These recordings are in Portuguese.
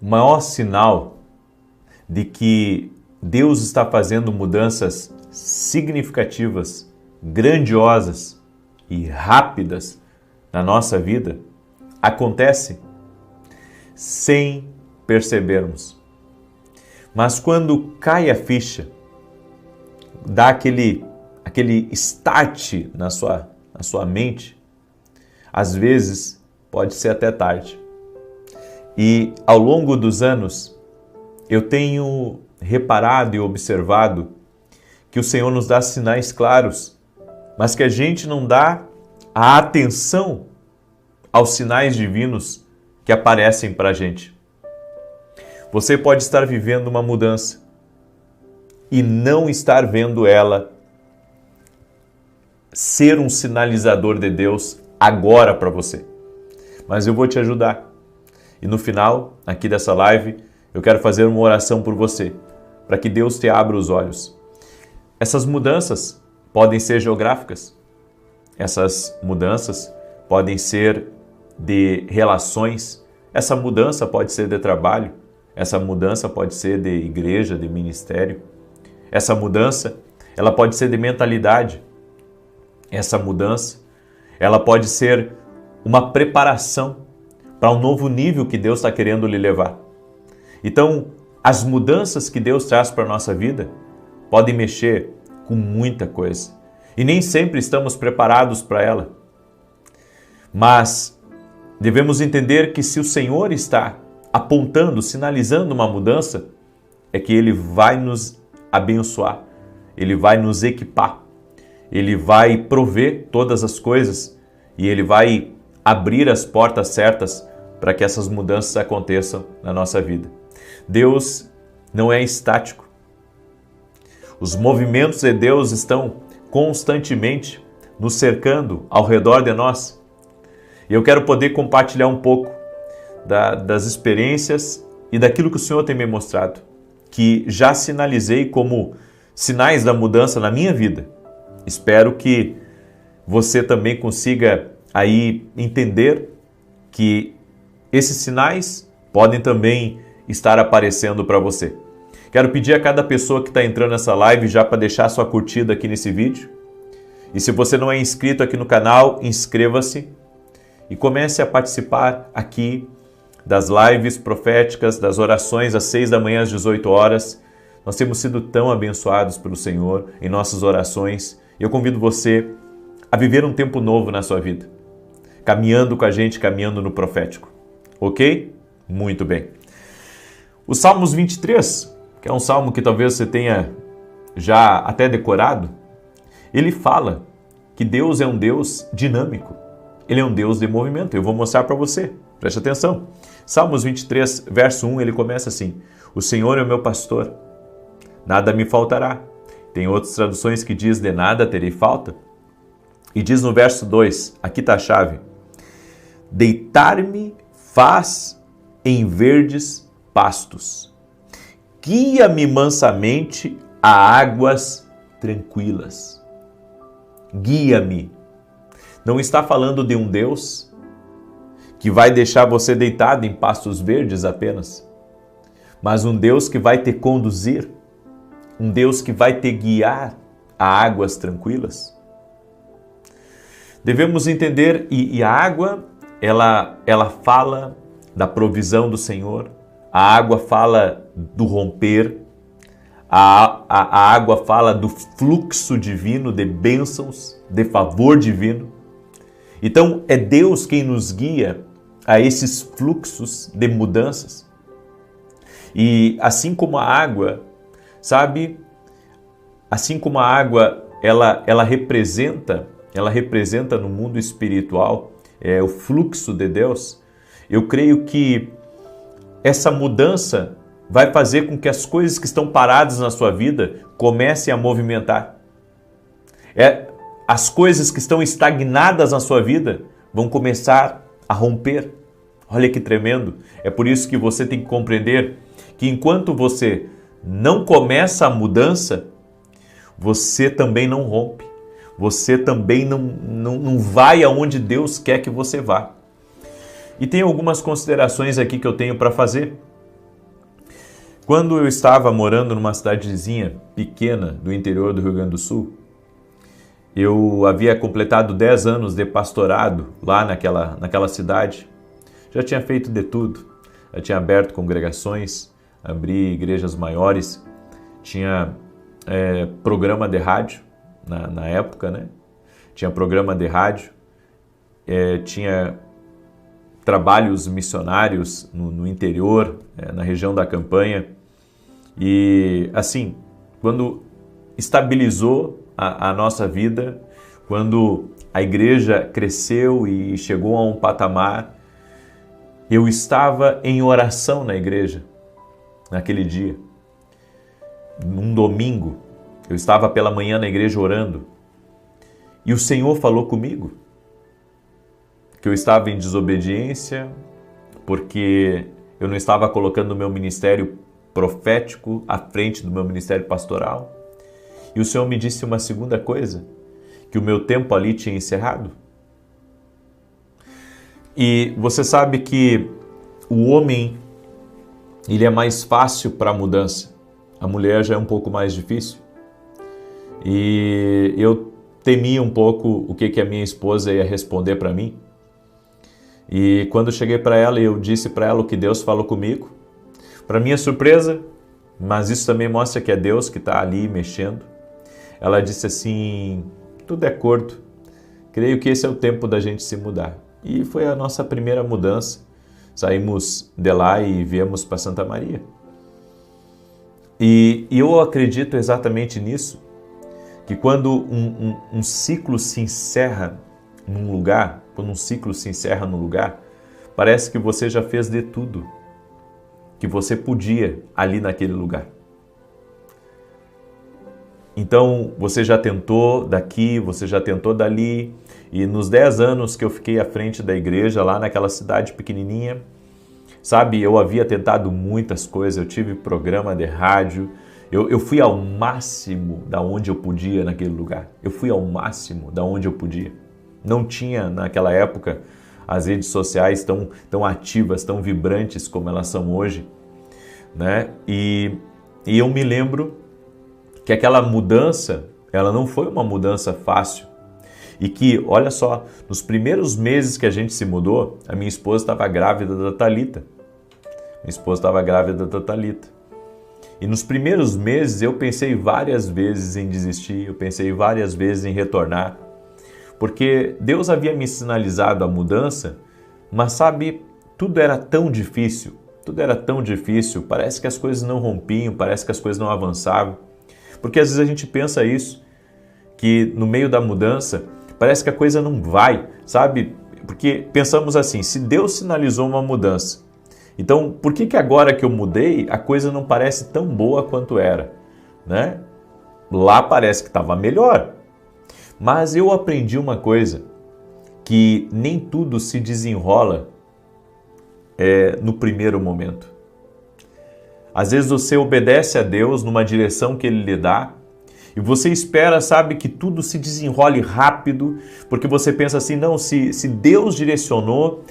O maior sinal de que Deus está fazendo mudanças significativas, grandiosas e rápidas na nossa vida acontece sem percebermos. Mas quando cai a ficha, dá aquele start na sua mente, às vezes pode ser até tarde. E ao longo dos anos, eu tenho reparado e observado que o Senhor nos dá sinais claros, mas que a gente não dá a atenção aos sinais divinos que aparecem para a gente. Você pode estar vivendo uma mudança e não estar vendo ela ser um sinalizador de Deus agora para você. Mas eu vou te ajudar. E no final, aqui dessa live, eu quero fazer uma oração por você, para que Deus te abra os olhos. Essas mudanças podem ser geográficas. Essas mudanças podem ser de relações. Essa mudança pode ser de trabalho. Essa mudança pode ser de igreja, de ministério. Essa mudança, ela pode ser de mentalidade. Essa mudança, ela pode ser uma preparação para um novo nível que Deus está querendo lhe levar. Então, as mudanças que Deus traz para a nossa vida podem mexer com muita coisa. E nem sempre estamos preparados para ela. Mas devemos entender que se o Senhor está apontando, sinalizando uma mudança, é que Ele vai nos abençoar, Ele vai nos equipar, Ele vai prover todas as coisas e Ele vai abrir as portas certas para que essas mudanças aconteçam na nossa vida. Deus não é estático. Os movimentos de Deus estão constantemente nos cercando ao redor de nós. E eu quero poder compartilhar um pouco das experiências e daquilo que o Senhor tem me mostrado, que já sinalizei como sinais da mudança na minha vida. Espero que você também consiga aí entender que esses sinais podem também estar aparecendo para você. Quero pedir a cada pessoa que está entrando nessa live já para deixar sua curtida aqui nesse vídeo. E se você não é inscrito aqui no canal, inscreva-se e comece a participar aqui das lives proféticas, das orações às 6 da manhã às 18 horas. Nós temos sido tão abençoados pelo Senhor em nossas orações e eu convido você a viver um tempo novo na sua vida, caminhando com a gente, caminhando no profético. Ok? Muito bem. O Salmos 23, que é um salmo que talvez você tenha já até decorado, ele fala que Deus é um Deus dinâmico. Ele é um Deus de movimento. Eu vou mostrar para você. Preste atenção. Salmos 23, verso 1, ele começa assim: O Senhor é o meu pastor, nada me faltará. Tem outras traduções que diz: de nada terei falta. E diz no verso 2, aqui está a chave: deitar-me faz em verdes pastos, guia-me mansamente a águas tranquilas. Guia-me. Não está falando de um Deus que vai deixar você deitado em pastos verdes apenas, mas um Deus que vai te conduzir, um Deus que vai te guiar a águas tranquilas. Devemos entender, e a água, ela fala da provisão do Senhor, a água fala do romper, a água fala do fluxo divino de bênçãos, de favor divino. Então, é Deus quem nos guia a esses fluxos de mudanças. E assim como a água, sabe? Assim como a água, ela representa no mundo espiritual o fluxo de Deus. Eu creio que essa mudança vai fazer com que as coisas que estão paradas na sua vida comecem a movimentar. As coisas que estão estagnadas na sua vida vão começar a romper. Olha que tremendo. É por isso que você tem que compreender que enquanto você não começa a mudança, você também não rompe. Você também não vai aonde Deus quer que você vá. E tem algumas considerações aqui que eu tenho para fazer. Quando eu estava morando numa cidadezinha pequena do interior do Rio Grande do Sul, eu havia completado 10 anos de pastorado lá naquela cidade. Já tinha feito de tudo. Já tinha aberto congregações, abri igrejas maiores, tinha programa de rádio na época, né? Tinha programa de rádio, tinha trabalhos missionários no interior, na região da campanha. E assim, quando estabilizou a nossa vida, quando a igreja cresceu e chegou a um patamar, eu estava em oração na igreja naquele dia. Num domingo, eu estava pela manhã na igreja orando e o Senhor falou comigo que eu estava em desobediência porque eu não estava colocando o meu ministério profético à frente do meu ministério pastoral. E o Senhor me disse uma segunda coisa, que o meu tempo ali tinha encerrado. E você sabe que o homem, ele é mais fácil para a mudança. A mulher já é um pouco mais difícil. E eu temia um pouco o que a minha esposa ia responder para mim. E quando eu cheguei para ela, eu disse para ela o que Deus falou comigo. Para minha surpresa, mas isso também mostra que é Deus que está ali mexendo. Ela disse assim, tudo de acordo, creio que esse é o tempo da gente se mudar. E foi a nossa primeira mudança. Saímos de lá e viemos para Santa Maria. E eu acredito exatamente nisso, que quando um ciclo se encerra num lugar, quando um ciclo se encerra num lugar, parece que você já fez de tudo que você podia ali naquele lugar. Então, você já tentou daqui, você já tentou dali, e nos 10 anos que eu fiquei à frente da igreja, lá naquela cidade pequenininha, sabe, eu havia tentado muitas coisas, eu tive programa de rádio, eu fui ao máximo da onde eu podia naquele lugar, eu fui ao máximo da onde eu podia. Não tinha naquela época as redes sociais tão ativas, tão vibrantes como elas são hoje, né? E eu me lembro que aquela mudança, ela não foi uma mudança fácil. E que, olha só, nos primeiros meses que a gente se mudou, a minha esposa estava grávida da Thalita. E nos primeiros meses eu pensei várias vezes em desistir, eu pensei várias vezes em retornar. Porque Deus havia me sinalizado a mudança, mas sabe, tudo era tão difícil, parece que as coisas não rompiam, parece que as coisas não avançavam. Porque às vezes a gente pensa isso, que no meio da mudança, parece que a coisa não vai, sabe? Porque pensamos assim, se Deus sinalizou uma mudança, então por que agora que eu mudei, a coisa não parece tão boa quanto era, né? Lá parece que estava melhor. Mas eu aprendi uma coisa, que nem tudo se desenrola no primeiro momento. Às vezes você obedece a Deus numa direção que Ele lhe dá e você espera, sabe, que tudo se desenrole rápido, porque você pensa assim, não, se Deus direcionou,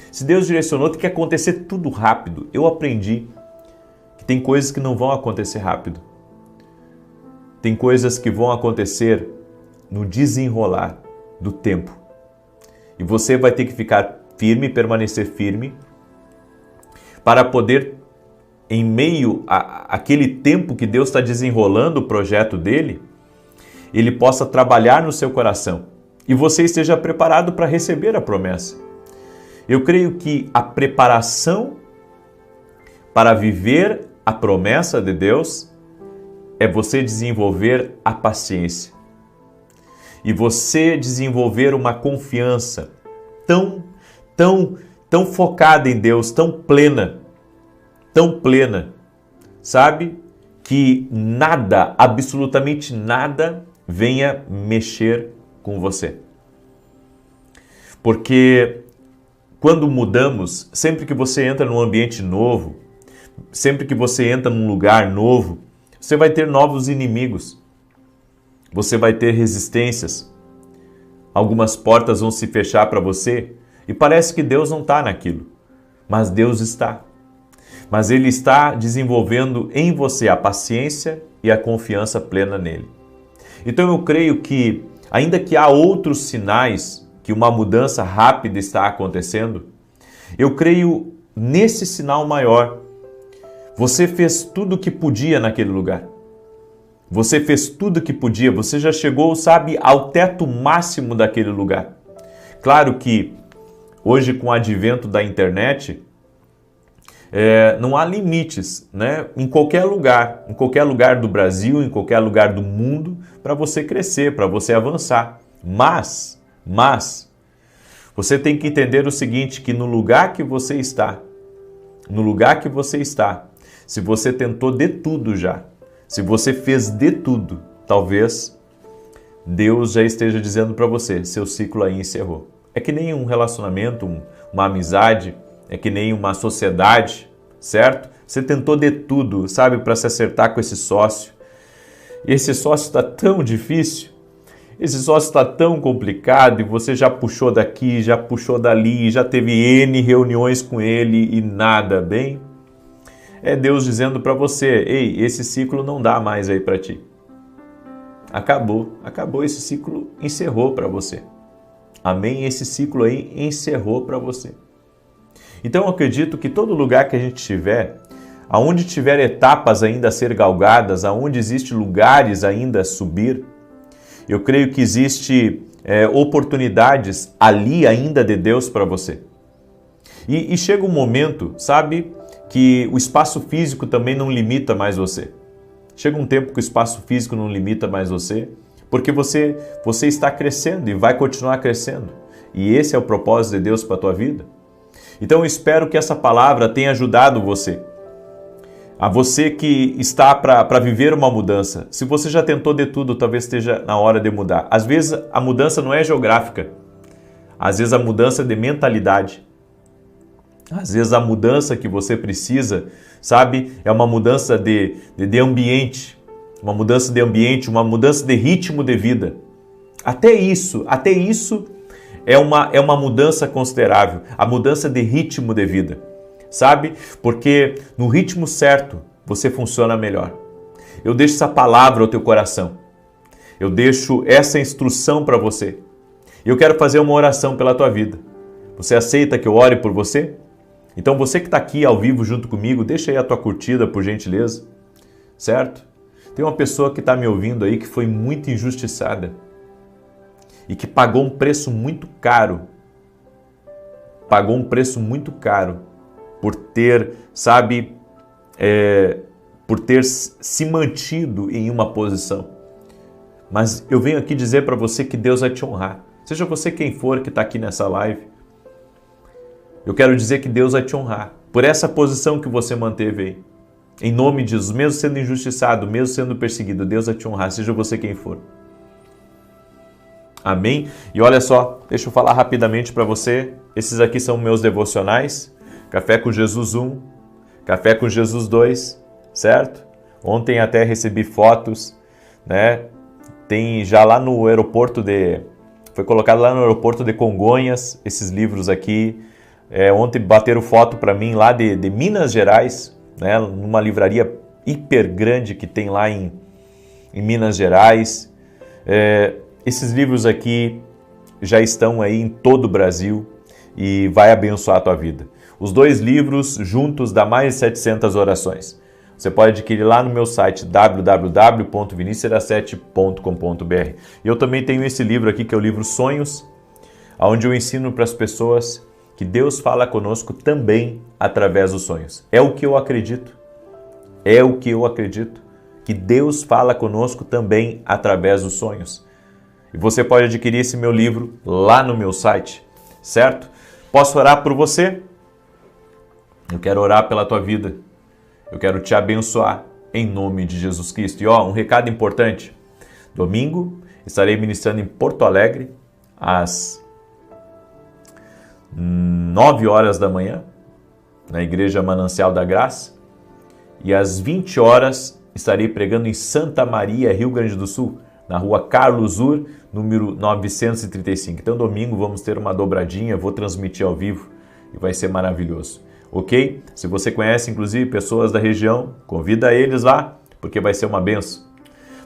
tem que acontecer tudo rápido. Eu aprendi que tem coisas que não vão acontecer rápido. Tem coisas que vão acontecer no desenrolar do tempo. E você vai ter que ficar firme, permanecer firme, para poder, em meio àquele tempo que Deus está desenrolando o projeto dele, Ele possa trabalhar no seu coração e você esteja preparado para receber a promessa. Eu creio que a preparação para viver a promessa de Deus é você desenvolver a paciência. E você desenvolver uma confiança tão focada em Deus, tão plena, sabe? Que nada, absolutamente nada, venha mexer com você. Porque quando mudamos, sempre que você entra num ambiente novo, sempre que você entra num lugar novo, você vai ter novos inimigos. Você vai ter resistências, algumas portas vão se fechar para você e parece que Deus não está naquilo, mas Deus está. mas Ele está desenvolvendo em você a paciência e a confiança plena nele. Então eu creio que, ainda que há outros sinais que uma mudança rápida está acontecendo, eu creio nesse sinal maior. Você fez tudo o que podia naquele lugar. Você fez tudo o que podia, você já chegou, sabe, ao teto máximo daquele lugar. Claro que hoje, com o advento da internet, não há limites, né? Em qualquer lugar do Brasil, em qualquer lugar do mundo, para você crescer, para você avançar. Mas, você tem que entender o seguinte, que no lugar que você está, se você tentou de tudo já, se você fez de tudo, talvez Deus já esteja dizendo para você, seu ciclo aí encerrou. É que nem um relacionamento, uma amizade, é que nem uma sociedade, certo? Você tentou de tudo, sabe, para se acertar com esse sócio. E esse sócio está tão difícil, esse sócio está tão complicado e você já puxou daqui, já puxou dali, já teve N reuniões com ele e nada, bem? É Deus dizendo para você, ei, esse ciclo não dá mais aí para ti. Acabou esse ciclo, encerrou para você. Amém? Esse ciclo aí encerrou para você. Então eu acredito que todo lugar que a gente estiver, aonde tiver etapas ainda a ser galgadas, aonde existe lugares ainda a subir, eu creio que existe oportunidades ali ainda de Deus para você. E chega um momento, sabe, que o espaço físico também não limita mais você. Chega um tempo que o espaço físico não limita mais você, porque você está crescendo e vai continuar crescendo. E esse é o propósito de Deus para a tua vida. Então eu espero que essa palavra tenha ajudado você. A você que está para viver uma mudança. Se você já tentou de tudo, talvez esteja na hora de mudar. Às vezes a mudança não é geográfica. Às vezes a mudança é de mentalidade. Às vezes a mudança que você precisa, sabe, é uma mudança de ambiente. Uma mudança de ambiente, uma mudança de ritmo de vida. Até isso é uma mudança considerável. A mudança de ritmo de vida. Sabe? Porque no ritmo certo você funciona melhor. Eu deixo essa palavra ao teu coração. Eu deixo essa instrução para você. Eu quero fazer uma oração pela tua vida. Você aceita que eu ore por você? Então você que está aqui ao vivo junto comigo, deixa aí a tua curtida, por gentileza. Certo? Tem uma pessoa que está me ouvindo aí que foi muito injustiçada e que pagou um preço muito caro. Pagou um preço muito caro por ter, sabe, por ter se mantido em uma posição. Mas eu venho aqui dizer para você que Deus vai te honrar. Seja você quem for que está aqui nessa live, eu quero dizer que Deus vai te honrar por essa posição que você manteve aí. Em nome de Jesus, mesmo sendo injustiçado, mesmo sendo perseguido, Deus vai te honrar, seja você quem for. Amém? E olha só, deixa eu falar rapidamente para você. Esses aqui são meus devocionais. Café com Jesus 1, Café com Jesus 2, certo? Ontem até recebi fotos, né? Tem já lá no aeroporto foi colocado lá no aeroporto de Congonhas, esses livros aqui. Ontem bateram foto para mim lá de Minas Gerais, né? Numa livraria hiper grande que tem lá em Minas Gerais. Esses livros aqui já estão aí em todo o Brasil e vai abençoar a tua vida. Os 2 livros juntos dá mais de 700 orações. Você pode adquirir lá no meu site www.vinicius07.com.br. E eu também tenho esse livro aqui que é o livro Sonhos, onde eu ensino para as pessoas que Deus fala conosco também através dos sonhos. É o que eu acredito. É o que eu acredito. Que Deus fala conosco também através dos sonhos. E você pode adquirir esse meu livro lá no meu site, certo? Posso orar por você? Eu quero orar pela tua vida. Eu quero te abençoar em nome de Jesus Cristo. E um recado importante. Domingo estarei ministrando em Porto Alegre às 9 horas da manhã, na Igreja Manancial da Graça. E às 20 horas estarei pregando em Santa Maria, Rio Grande do Sul, na rua Carlos Ur, número 935. Então domingo vamos ter uma dobradinha, vou transmitir ao vivo e vai ser maravilhoso. ok? Se você conhece, inclusive, pessoas da região, convida eles lá, porque vai ser uma benção.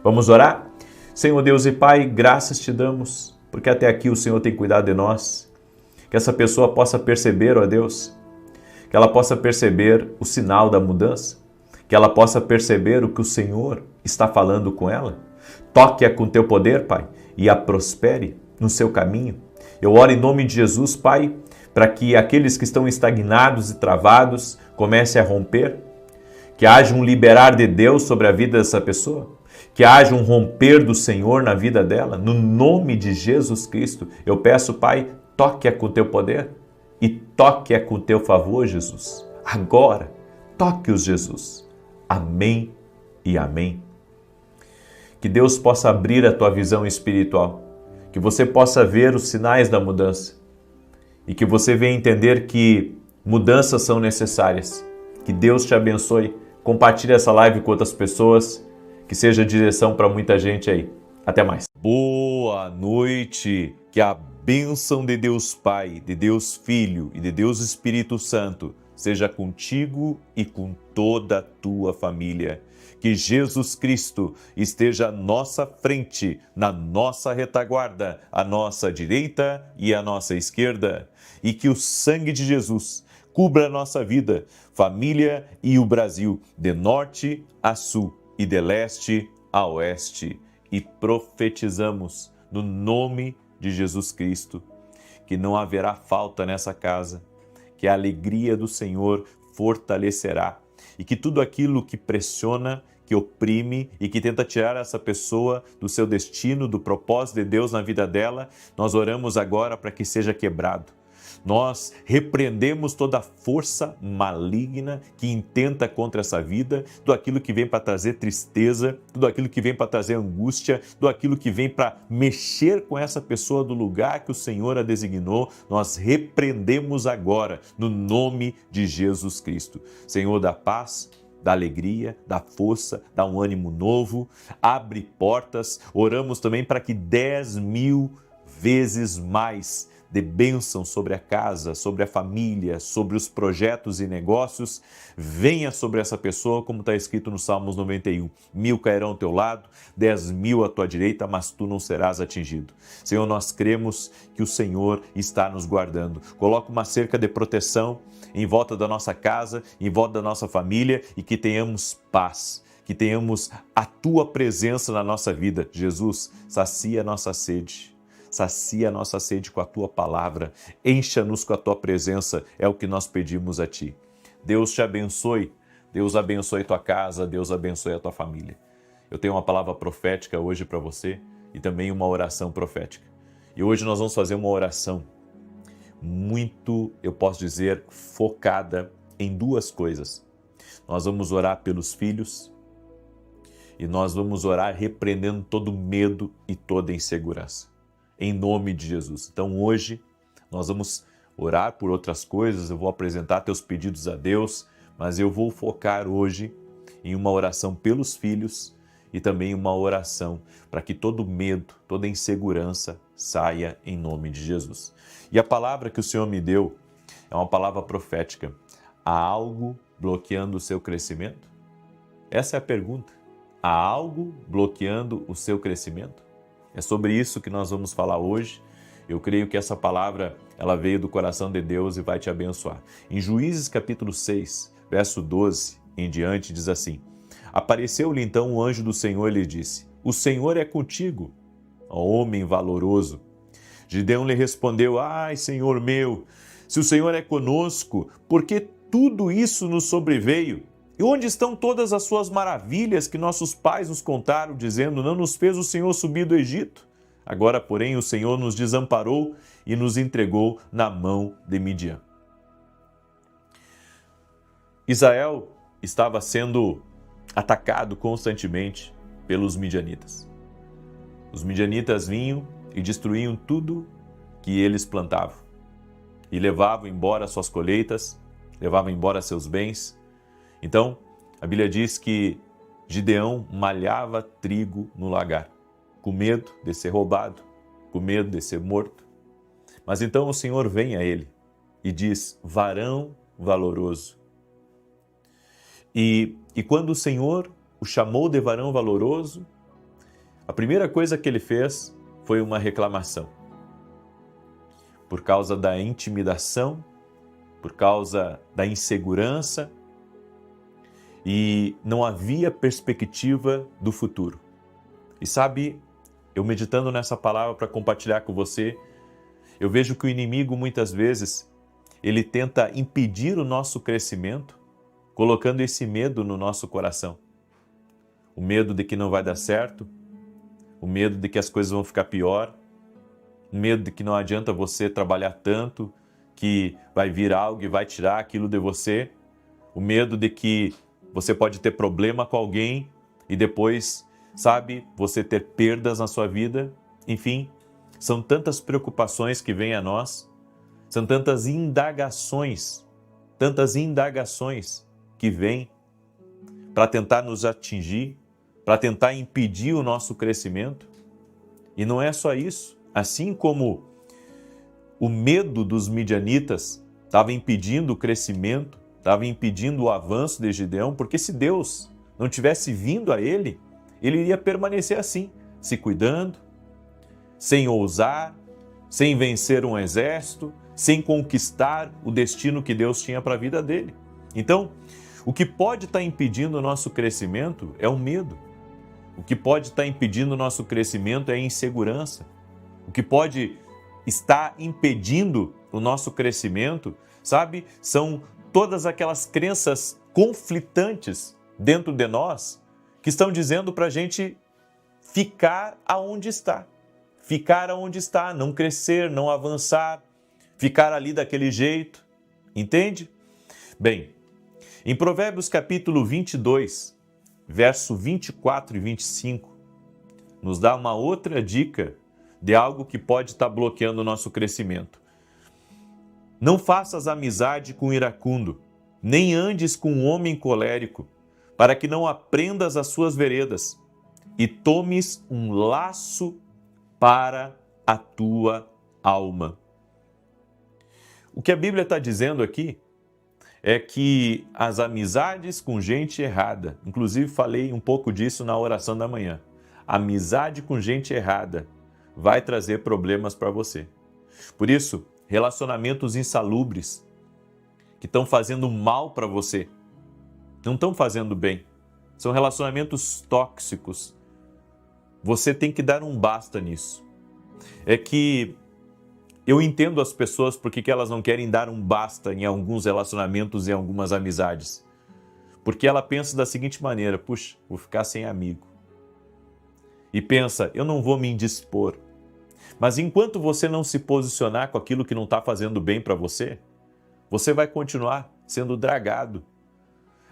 Vamos orar? Senhor Deus e Pai, graças te damos, porque até aqui o Senhor tem cuidado de nós. Que essa pessoa possa perceber, ó Deus, que ela possa perceber o sinal da mudança, que ela possa perceber o que o Senhor está falando com ela. Toque-a com teu poder, Pai, e a prospere no seu caminho. Eu oro em nome de Jesus, Pai, para que aqueles que estão estagnados e travados comecem a romper, que haja um liberar de Deus sobre a vida dessa pessoa, que haja um romper do Senhor na vida dela, no nome de Jesus Cristo. Eu peço, Pai, toque-a com teu poder e toque-a com teu favor, Jesus. Agora, toque-os, Jesus. Amém e amém. Que Deus possa abrir a tua visão espiritual, que você possa ver os sinais da mudança e que você venha entender que mudanças são necessárias. Que Deus te abençoe. Compartilhe essa live com outras pessoas, que seja direção para muita gente aí. Até mais. Boa noite. Que a bênção de Deus Pai, de Deus Filho e de Deus Espírito Santo seja contigo e com toda a tua família. Que Jesus Cristo esteja à nossa frente, na nossa retaguarda, à nossa direita e à nossa esquerda. E que o sangue de Jesus cubra a nossa vida, família e o Brasil, de norte a sul e de leste a oeste. E profetizamos no nome de Jesus Cristo que não haverá falta nessa casa, que a alegria do Senhor fortalecerá e que tudo aquilo que pressiona, que oprime e que tenta tirar essa pessoa do seu destino, do propósito de Deus na vida dela, nós oramos agora para que seja quebrado. Nós repreendemos toda a força maligna que intenta contra essa vida, tudo aquilo que vem para trazer tristeza, tudo aquilo que vem para trazer angústia, tudo aquilo que vem para mexer com essa pessoa do lugar que o Senhor a designou, nós repreendemos agora, no nome de Jesus Cristo. Senhor da paz, da alegria, da força, dá um ânimo novo, abre portas. Oramos também para que 10.000 vezes mais de bênção sobre a casa, sobre a família, sobre os projetos e negócios, venha sobre essa pessoa, como está escrito no Salmos 91. 1.000 cairão ao teu lado, 10.000 à tua direita, mas tu não serás atingido. Senhor, nós cremos que o Senhor está nos guardando. Coloca uma cerca de proteção em volta da nossa casa, em volta da nossa família e que tenhamos paz, que tenhamos a tua presença na nossa vida. Jesus, sacia a nossa sede. Sacia a nossa sede com a tua palavra, encha-nos com a tua presença, é o que nós pedimos a ti. Deus te abençoe, Deus abençoe tua casa, Deus abençoe a tua família. Eu tenho uma palavra profética hoje para você e também uma oração profética. E hoje nós vamos fazer uma oração muito, eu posso dizer, focada em duas coisas. Nós vamos orar pelos filhos e nós vamos orar repreendendo todo medo e toda insegurança. Em nome de Jesus. Então hoje nós vamos orar por outras coisas, eu vou apresentar teus pedidos a Deus, mas eu vou focar hoje em uma oração pelos filhos e também uma oração para que todo medo, toda insegurança saia em nome de Jesus. E a palavra que o Senhor me deu é uma palavra profética. Há algo bloqueando o seu crescimento? Essa é a pergunta. Há algo bloqueando o seu crescimento? É sobre isso que nós vamos falar hoje. Eu creio que essa palavra ela veio do coração de Deus e vai te abençoar. Em Juízes capítulo 6, verso 12 em diante, diz assim: Apareceu-lhe então o anjo do Senhor e lhe disse: O Senhor é contigo, ó homem valoroso. Gideão lhe respondeu: Ai, Senhor meu, se o Senhor é conosco, por que tudo isso nos sobreveio? E onde estão todas as suas maravilhas que nossos pais nos contaram, dizendo: Não nos fez o Senhor subir do Egito? Agora, porém, o Senhor nos desamparou e nos entregou na mão de Midian. Israel estava sendo atacado constantemente pelos midianitas. Os midianitas vinham e destruíam tudo que eles plantavam. E levavam embora suas colheitas, levavam embora seus bens. Então, a Bíblia diz que Gideão malhava trigo no lagar, com medo de ser roubado, com medo de ser morto. Mas então o Senhor vem a ele e diz: varão valoroso. E quando o Senhor o chamou de varão valoroso, a primeira coisa que ele fez foi uma reclamação. Por causa da intimidação, por causa da insegurança, e não havia perspectiva do futuro. E sabe, eu meditando nessa palavra para compartilhar com você, eu vejo que o inimigo muitas vezes, ele tenta impedir o nosso crescimento, colocando esse medo no nosso coração. O medo de que não vai dar certo, o medo de que as coisas vão ficar pior, o medo de que não adianta você trabalhar tanto, que vai vir algo e vai tirar aquilo de você, o medo de que você pode ter problema com alguém e depois, sabe, você ter perdas na sua vida. Enfim, são tantas preocupações que vêm a nós, são tantas indagações que vêm para tentar nos atingir, para tentar impedir o nosso crescimento. E não é só isso. Assim como o medo dos midianitas estava impedindo o crescimento, estava impedindo o avanço de Gideão, porque se Deus não tivesse vindo a ele, ele iria permanecer assim, se cuidando, sem ousar, sem vencer um exército, sem conquistar o destino que Deus tinha para a vida dele. Então, o que pode estar impedindo o nosso crescimento é o medo. O que pode estar impedindo o nosso crescimento é a insegurança. O que pode estar impedindo o nosso crescimento, sabe, são todas aquelas crenças conflitantes dentro de nós que estão dizendo para a gente ficar aonde está. Ficar aonde está, não crescer, não avançar, ficar ali daquele jeito. Entende? Bem, em Provérbios capítulo 22, verso 24 e 25, nos dá uma outra dica de algo que pode estar bloqueando o nosso crescimento. Não faças amizade com iracundo, nem andes com um homem colérico, para que não aprendas as suas veredas e tomes um laço para a tua alma. O que a Bíblia está dizendo aqui é que as amizades com gente errada, inclusive falei um pouco disso na oração da manhã, amizade com gente errada vai trazer problemas para você. Por isso, relacionamentos insalubres que estão fazendo mal para você, não estão fazendo bem, são relacionamentos tóxicos. Você tem que dar um basta nisso. É que eu entendo as pessoas porque elas não querem dar um basta em alguns relacionamentos e em algumas amizades. Porque ela pensa da seguinte maneira: puxa, vou ficar sem amigo. E pensa, eu não vou me indispor. Mas enquanto você não se posicionar com aquilo que não está fazendo bem para você, você vai continuar sendo dragado.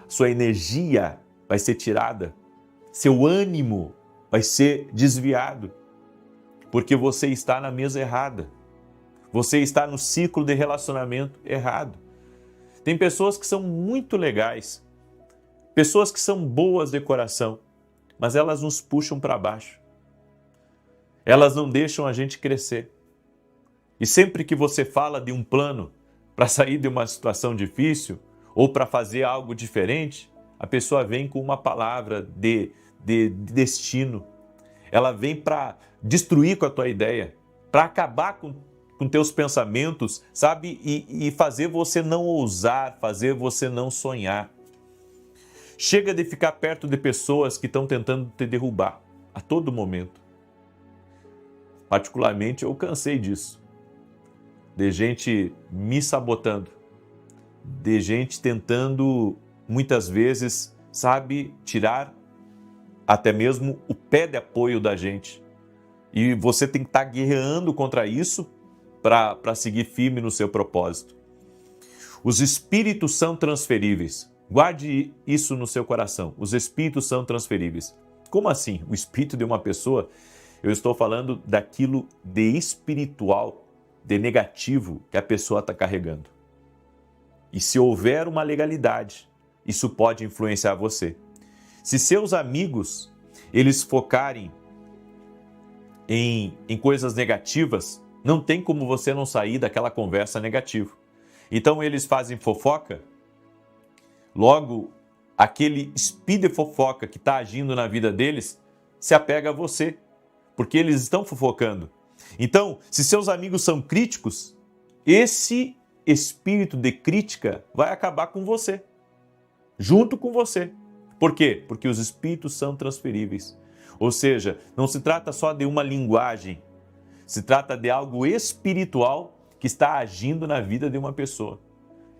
Sua energia vai ser tirada. Seu ânimo vai ser desviado. Porque você está na mesa errada. Você está no ciclo de relacionamento errado. Tem pessoas que são muito legais, pessoas que são boas de coração, mas elas nos puxam para baixo. Elas não deixam a gente crescer. E sempre que você fala de um plano para sair de uma situação difícil ou para fazer algo diferente, a pessoa vem com uma palavra de destino. Ela vem para destruir com a tua ideia, para acabar com teus pensamentos, sabe? E fazer você não ousar, fazer você não sonhar. Chega de ficar perto de pessoas que estão tentando te derrubar a todo momento. Particularmente, eu cansei disso. De gente me sabotando. De gente tentando, muitas vezes, sabe, tirar até mesmo o pé de apoio da gente. E você tem que estar guerreando contra isso para seguir firme no seu propósito. Os espíritos são transferíveis. Guarde isso no seu coração. Os espíritos são transferíveis. Como assim? O espírito de uma pessoa, eu estou falando daquilo de espiritual, de negativo que a pessoa está carregando. E se houver uma legalidade, isso pode influenciar você. Se seus amigos, eles focarem em coisas negativas, não tem como você não sair daquela conversa negativa. Então eles fazem fofoca, logo aquele espírito de fofoca que está agindo na vida deles se apega a você, porque eles estão fofocando. Então, se seus amigos são críticos, esse espírito de crítica vai acabar com você, junto com você. Por quê? Porque os espíritos são transferíveis. Ou seja, não se trata só de uma linguagem, se trata de algo espiritual que está agindo na vida de uma pessoa.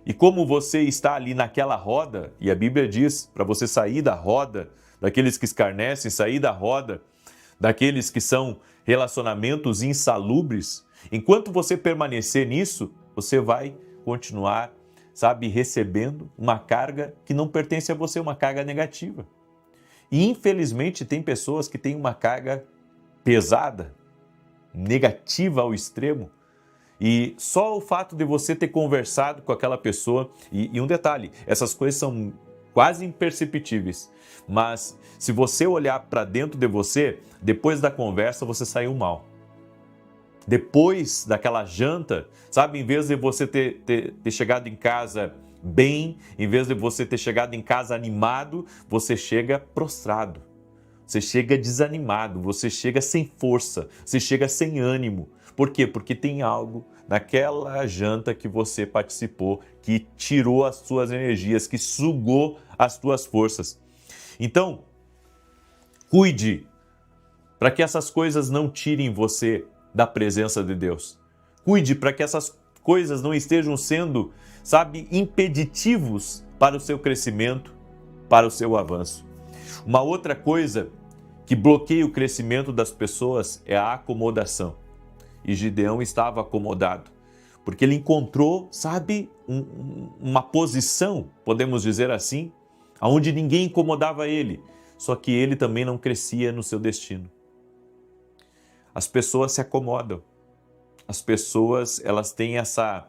E como você está ali naquela roda, e a Bíblia diz para você sair da roda, daqueles que escarnecem, sair da roda, daqueles que são relacionamentos insalubres, enquanto você permanecer nisso, você vai continuar, recebendo uma carga que não pertence a você, uma carga negativa. E infelizmente tem pessoas que têm uma carga pesada, negativa ao extremo, e só o fato de você ter conversado com aquela pessoa, e um detalhe, essas coisas são quase imperceptíveis, mas se você olhar para dentro de você, depois da conversa você saiu mal. Depois daquela janta, em vez de você ter chegado em casa bem, em vez de você ter chegado em casa animado, você chega prostrado, você chega desanimado, você chega sem força, você chega sem ânimo. Por quê? Porque tem algo naquela janta que você participou que tirou as suas energias, que sugou as suas forças. Então, cuide para que essas coisas não tirem você da presença de Deus. Cuide para que essas coisas não estejam sendo, impeditivos para o seu crescimento, para o seu avanço. Uma outra coisa que bloqueia o crescimento das pessoas é a acomodação. E Gideão estava acomodado, porque ele encontrou, uma posição, podemos dizer assim, onde ninguém incomodava ele, só que ele também não crescia no seu destino. As pessoas se acomodam. As pessoas, elas têm essa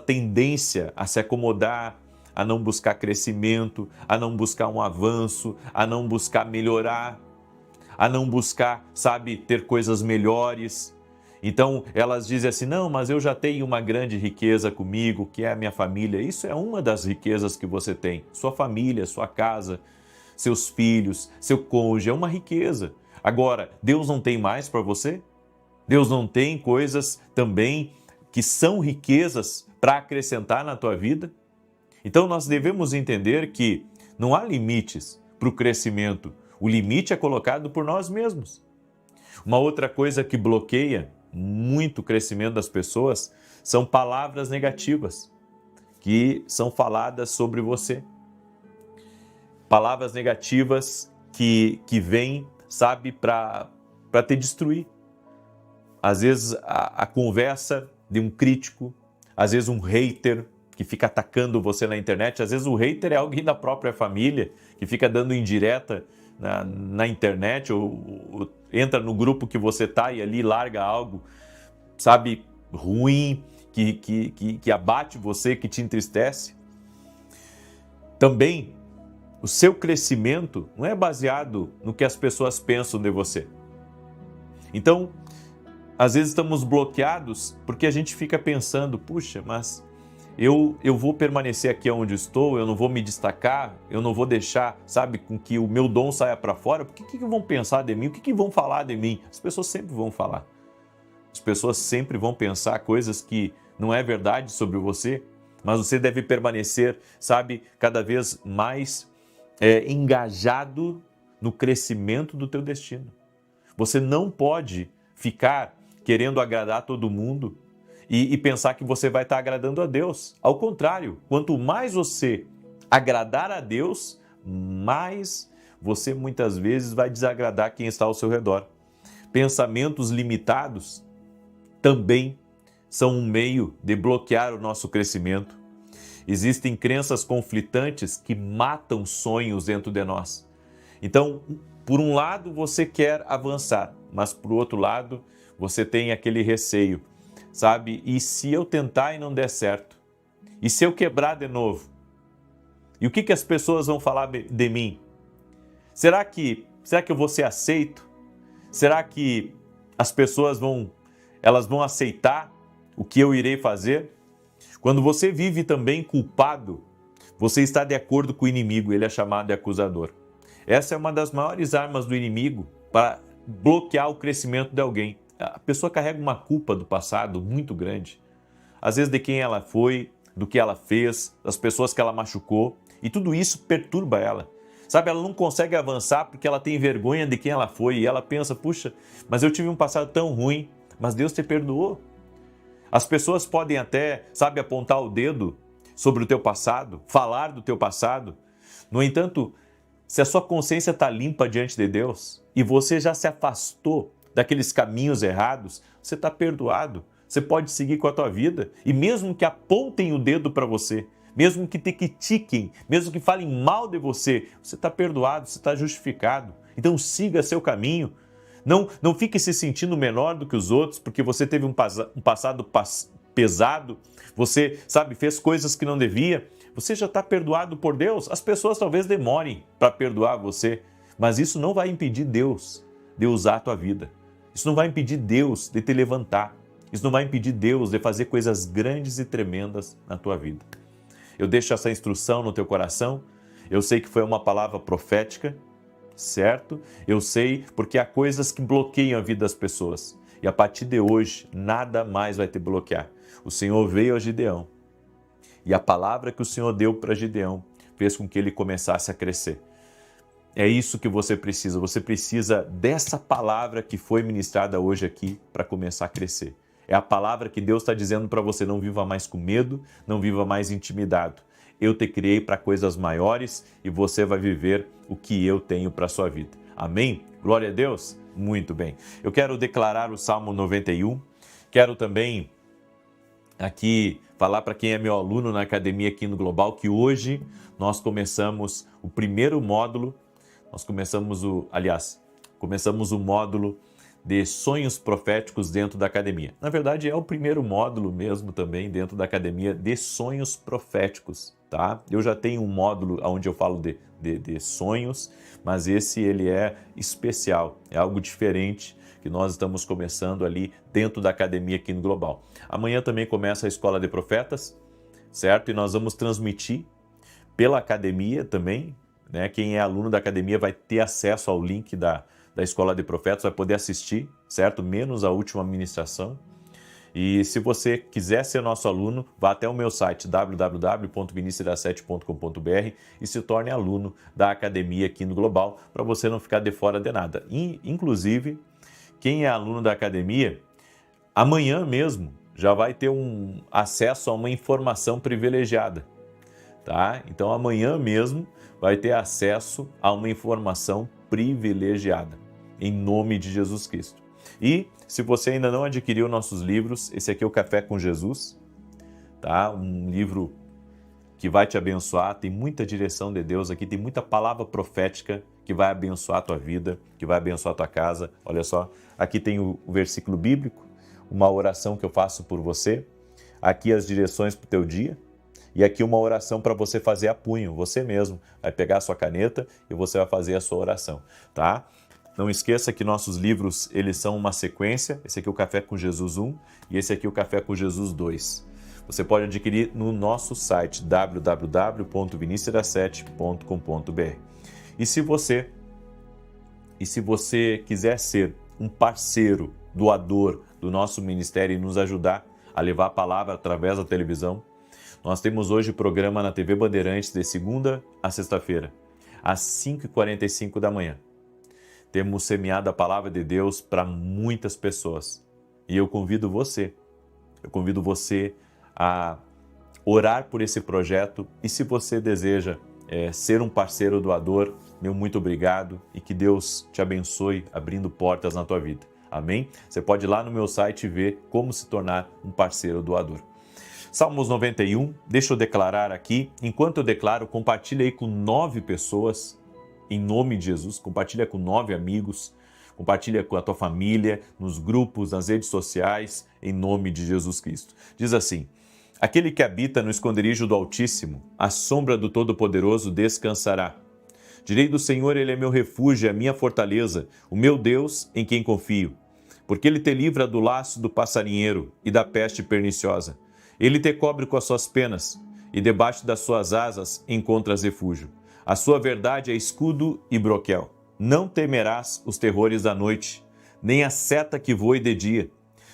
tendência a se acomodar, a não buscar crescimento, a não buscar um avanço, a não buscar melhorar, a não buscar, ter coisas melhores. Então, elas dizem assim, não, mas eu já tenho uma grande riqueza comigo, que é a minha família. Isso é uma das riquezas que você tem. Sua família, sua casa, seus filhos, seu cônjuge, é uma riqueza. Agora, Deus não tem mais para você? Deus não tem coisas também que são riquezas para acrescentar na tua vida? Então nós devemos entender que não há limites para o crescimento. O limite é colocado por nós mesmos. Uma outra coisa que bloqueia muito o crescimento das pessoas são palavras negativas que são faladas sobre você. Palavras negativas que vêm, para te destruir. Às vezes a conversa de um crítico, às vezes um hater que fica atacando você na internet, às vezes o hater é alguém da própria família que fica dando indireta na internet, ou entra no grupo que você está e ali larga algo, ruim, que abate você, que te entristece. Também, o seu crescimento não é baseado no que as pessoas pensam de você. Então, às vezes estamos bloqueados porque a gente fica pensando, puxa, mas eu vou permanecer aqui onde estou, eu não vou me destacar, eu não vou deixar, com que o meu dom saia para fora, porque o que vão pensar de mim? O que vão falar de mim? As pessoas sempre vão falar. As pessoas sempre vão pensar coisas que não é verdade sobre você, mas você deve permanecer, cada vez mais engajado no crescimento do teu destino. Você não pode ficar querendo agradar todo mundo e pensar que você vai estar agradando a Deus. Ao contrário, quanto mais você agradar a Deus, mais você muitas vezes vai desagradar quem está ao seu redor. Pensamentos limitados também são um meio de bloquear o nosso crescimento. Existem crenças conflitantes que matam sonhos dentro de nós. Então, por um lado, você quer avançar, mas por outro lado, você tem aquele receio, E se eu tentar e não der certo? E se eu quebrar de novo? E o que as pessoas vão falar de mim? Será que eu vou ser aceito? Será que as pessoas vão aceitar o que eu irei fazer? Quando você vive também culpado, você está de acordo com o inimigo, ele é chamado de acusador. Essa é uma das maiores armas do inimigo para bloquear o crescimento de alguém. A pessoa carrega uma culpa do passado muito grande, às vezes de quem ela foi, do que ela fez, das pessoas que ela machucou, e tudo isso perturba ela. Sabe, ela não consegue avançar porque ela tem vergonha de quem ela foi e ela pensa, puxa, mas eu tive um passado tão ruim, mas Deus te perdoou. As pessoas podem até, sabe, apontar o dedo sobre o teu passado, falar do teu passado. No entanto, se a sua consciência está limpa diante de Deus e você já se afastou daqueles caminhos errados, você está perdoado. Você pode seguir com a tua vida e mesmo que apontem o dedo para você, mesmo que te critiquem, mesmo que falem mal de você, você está perdoado, você está justificado. Então siga seu caminho. Não fique se sentindo menor do que os outros porque você teve um passado pesado, você, sabe, fez coisas que não devia. Você já está perdoado por Deus. As pessoas talvez demorem para perdoar você, mas isso não vai impedir Deus de usar a tua vida. Isso não vai impedir Deus de te levantar. Isso não vai impedir Deus de fazer coisas grandes e tremendas na tua vida. Eu deixo essa instrução no teu coração. Eu sei que foi uma palavra profética, certo? Eu sei porque há coisas que bloqueiam a vida das pessoas. E a partir de hoje, nada mais vai te bloquear. O Senhor veio a Gideão. E a palavra que o Senhor deu para Gideão fez com que ele começasse a crescer. É isso que você precisa. Você precisa dessa palavra que foi ministrada hoje aqui para começar a crescer. É a palavra que Deus está dizendo para você, não viva mais com medo, não viva mais intimidado. Eu te criei para coisas maiores e você vai viver o que eu tenho para a sua vida. Amém? Glória a Deus? Muito bem. Eu quero declarar o Salmo 91. Quero também aqui falar para quem é meu aluno na academia aqui no Global que hoje nós começamos o primeiro módulo. Começamos o módulo de sonhos proféticos dentro da academia. Na verdade, é o primeiro módulo mesmo também dentro da academia de sonhos proféticos, tá? Eu já tenho um módulo onde eu falo de sonhos, mas esse ele é especial, é algo diferente que nós estamos começando ali dentro da academia aqui no Global. Amanhã também começa a Escola de Profetas, certo? E nós vamos transmitir pela academia também, né? Quem é aluno da academia vai ter acesso ao link da Escola de Profetas, vai poder assistir, certo? Menos a última ministração. E se você quiser ser nosso aluno, vá até o meu site www.vinicius7.com.br e se torne aluno da academia aqui no Global, para você não ficar de fora de nada. Inclusive, quem é aluno da academia, amanhã mesmo já vai ter um acesso a uma informação privilegiada, tá? Então amanhã mesmo vai ter acesso a uma informação privilegiada, em nome de Jesus Cristo. E se você ainda não adquiriu nossos livros, esse aqui é o Café com Jesus, tá? Um livro que vai te abençoar, tem muita direção de Deus aqui, tem muita palavra profética que vai abençoar a tua vida, que vai abençoar a tua casa. Olha só, aqui tem o versículo bíblico, uma oração que eu faço por você, aqui as direções para o teu dia, e aqui uma oração para você fazer a punho, você mesmo vai pegar a sua caneta e você vai fazer a sua oração, tá? Não esqueça que nossos livros, eles são uma sequência, esse aqui é o Café com Jesus 1 e esse aqui é o Café com Jesus 2. Você pode adquirir no nosso site www.vinicius7.com.br. E se você quiser ser um parceiro, doador do nosso ministério e nos ajudar a levar a palavra através da televisão, nós temos hoje programa na TV Bandeirantes de segunda a sexta-feira, às 5h45 da manhã. Temos semeado a palavra de Deus para muitas pessoas. E eu convido você a orar por esse projeto. E se você deseja ser um parceiro doador, meu muito obrigado e que Deus te abençoe abrindo portas na tua vida. Amém? Você pode ir lá no meu site ver como se tornar um parceiro doador. Salmos 91, deixa eu declarar aqui. Enquanto eu declaro, compartilha aí com 9 pessoas, em nome de Jesus. Compartilha com 9 amigos, compartilha com a tua família, nos grupos, nas redes sociais, em nome de Jesus Cristo. Diz assim: aquele que habita no esconderijo do Altíssimo, à sombra do Todo-Poderoso descansará. Direi do Senhor, Ele é meu refúgio, a minha fortaleza, o meu Deus em quem confio. Porque Ele te livra do laço do passarinheiro e da peste perniciosa. Ele te cobre com as suas penas, e debaixo das suas asas encontras refúgio. A sua verdade é escudo e broquel. Não temerás os terrores da noite, nem a seta que voe de dia,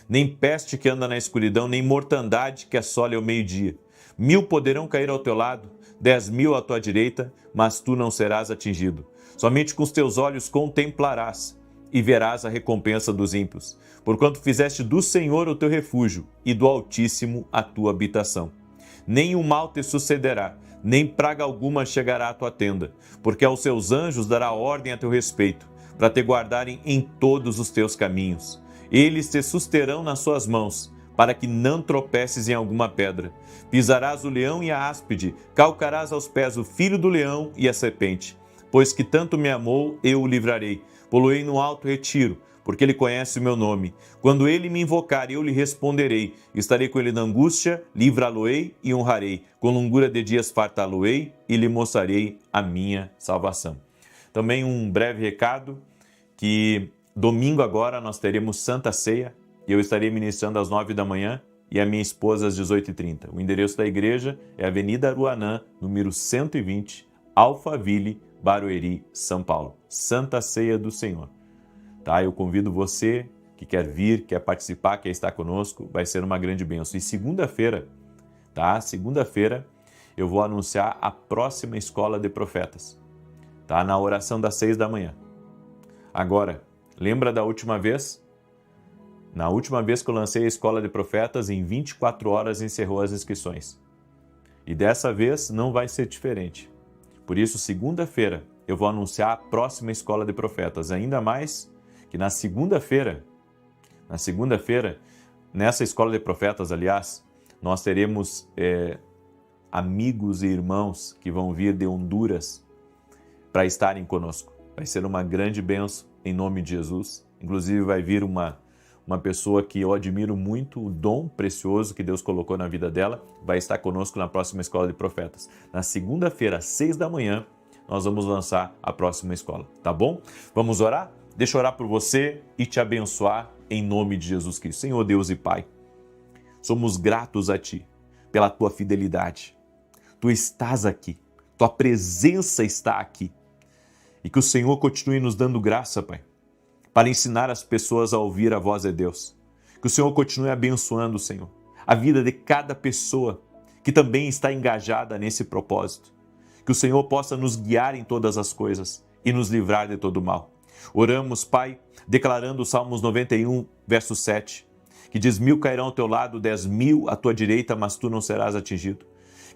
nem peste que anda na escuridão, nem mortandade que assole ao meio-dia. 1000 poderão cair ao teu lado, 10.000 à tua direita, mas tu não serás atingido. Somente com os teus olhos contemplarás e verás a recompensa dos ímpios, porquanto fizeste do Senhor o teu refúgio e do Altíssimo a tua habitação. Nem o mal te sucederá, nem praga alguma chegará à tua tenda, porque aos seus anjos dará ordem a teu respeito, para te guardarem em todos os teus caminhos. Eles te susterão nas suas mãos, para que não tropeces em alguma pedra. Pisarás o leão e a áspide, calcarás aos pés o filho do leão e a serpente. Pois que tanto me amou, eu o livrarei. Poloei no alto retiro, porque ele conhece o meu nome. Quando ele me invocar, eu lhe responderei. Estarei com ele na angústia, livrá-lo-ei e honrarei. Com longura de dias fartá-lo-ei e lhe mostrarei a minha salvação. Também um breve recado, que domingo agora nós teremos Santa Ceia, e eu estarei ministrando às 9 da manhã e a minha esposa às 18h30. O endereço da igreja é Avenida Aruanã, número 120, Alphaville, Barueri, São Paulo. Santa Ceia do Senhor. Tá? Eu convido você que quer vir, quer participar, quer estar conosco, vai ser uma grande bênção. E segunda-feira, tá? Segunda-feira eu vou anunciar a próxima Escola de Profetas, tá? Na oração das 6 da manhã. Agora, lembra da última vez? Na última vez que eu lancei a Escola de Profetas, em 24 horas encerrou as inscrições. E dessa vez não vai ser diferente. Por isso, segunda-feira, eu vou anunciar a próxima Escola de Profetas. Ainda mais que na segunda-feira, nessa Escola de Profetas, aliás, nós teremos amigos e irmãos que vão vir de Honduras para estarem conosco. Vai ser uma grande bênção em nome de Jesus. Inclusive vai vir uma pessoa que eu admiro muito, o dom precioso que Deus colocou na vida dela, vai estar conosco na próxima Escola de Profetas. Na segunda-feira, às 6 da manhã, nós vamos lançar a próxima escola, tá bom? Vamos orar? Deixa eu orar por você e te abençoar em nome de Jesus Cristo. Senhor Deus e Pai, somos gratos a Ti pela Tua fidelidade. Tu estás aqui, Tua presença está aqui. E que o Senhor continue nos dando graça, Pai, para ensinar as pessoas a ouvir a voz de Deus. Que o Senhor continue abençoando, Senhor, a vida de cada pessoa que também está engajada nesse propósito. Que o Senhor possa nos guiar em todas as coisas e nos livrar de todo mal. Oramos, Pai, declarando o Salmos 91, verso 7, que diz: 1000 cairão ao teu lado, 10.000 à tua direita, mas tu não serás atingido.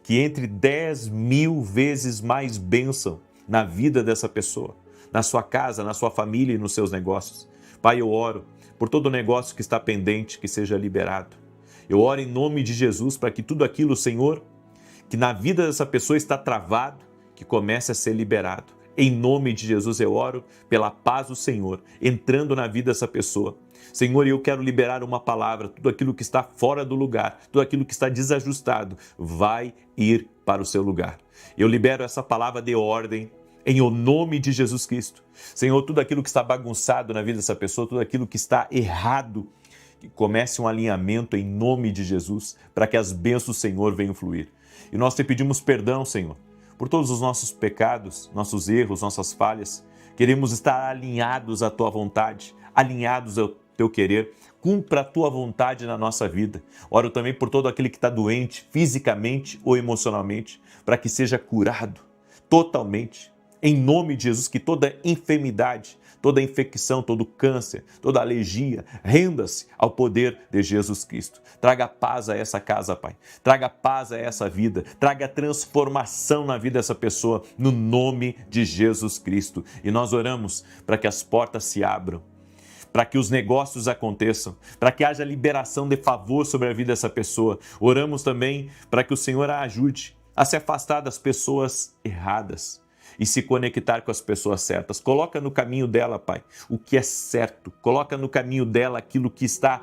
Que entre 10.000 vezes mais bênção na vida dessa pessoa, na sua casa, na sua família e nos seus negócios. Pai, eu oro por todo negócio que está pendente, que seja liberado. Eu oro em nome de Jesus para que tudo aquilo, Senhor, que na vida dessa pessoa está travado, que comece a ser liberado. Em nome de Jesus eu oro pela paz do Senhor, entrando na vida dessa pessoa. Senhor, eu quero liberar uma palavra, tudo aquilo que está fora do lugar, tudo aquilo que está desajustado, vai ir para o seu lugar. Eu libero essa palavra de ordem, em o nome de Jesus Cristo. Senhor, tudo aquilo que está bagunçado na vida dessa pessoa, tudo aquilo que está errado, que comece um alinhamento em nome de Jesus, para que as bênçãos do Senhor venham fluir. E nós te pedimos perdão, Senhor, por todos os nossos pecados, nossos erros, nossas falhas. Queremos estar alinhados à Tua vontade, alinhados ao Teu querer. Cumpra a Tua vontade na nossa vida. Oro também por todo aquele que está doente, fisicamente ou emocionalmente, para que seja curado totalmente. Em nome de Jesus, que toda enfermidade, toda infecção, todo câncer, toda alergia, renda-se ao poder de Jesus Cristo. Traga paz a essa casa, Pai. Traga paz a essa vida. Traga transformação na vida dessa pessoa, no nome de Jesus Cristo. E nós oramos para que as portas se abram, para que os negócios aconteçam, para que haja liberação de favor sobre a vida dessa pessoa. Oramos também para que o Senhor a ajude a se afastar das pessoas erradas e se conectar com as pessoas certas. Coloca no caminho dela, Pai, o que é certo. Coloca no caminho dela aquilo que está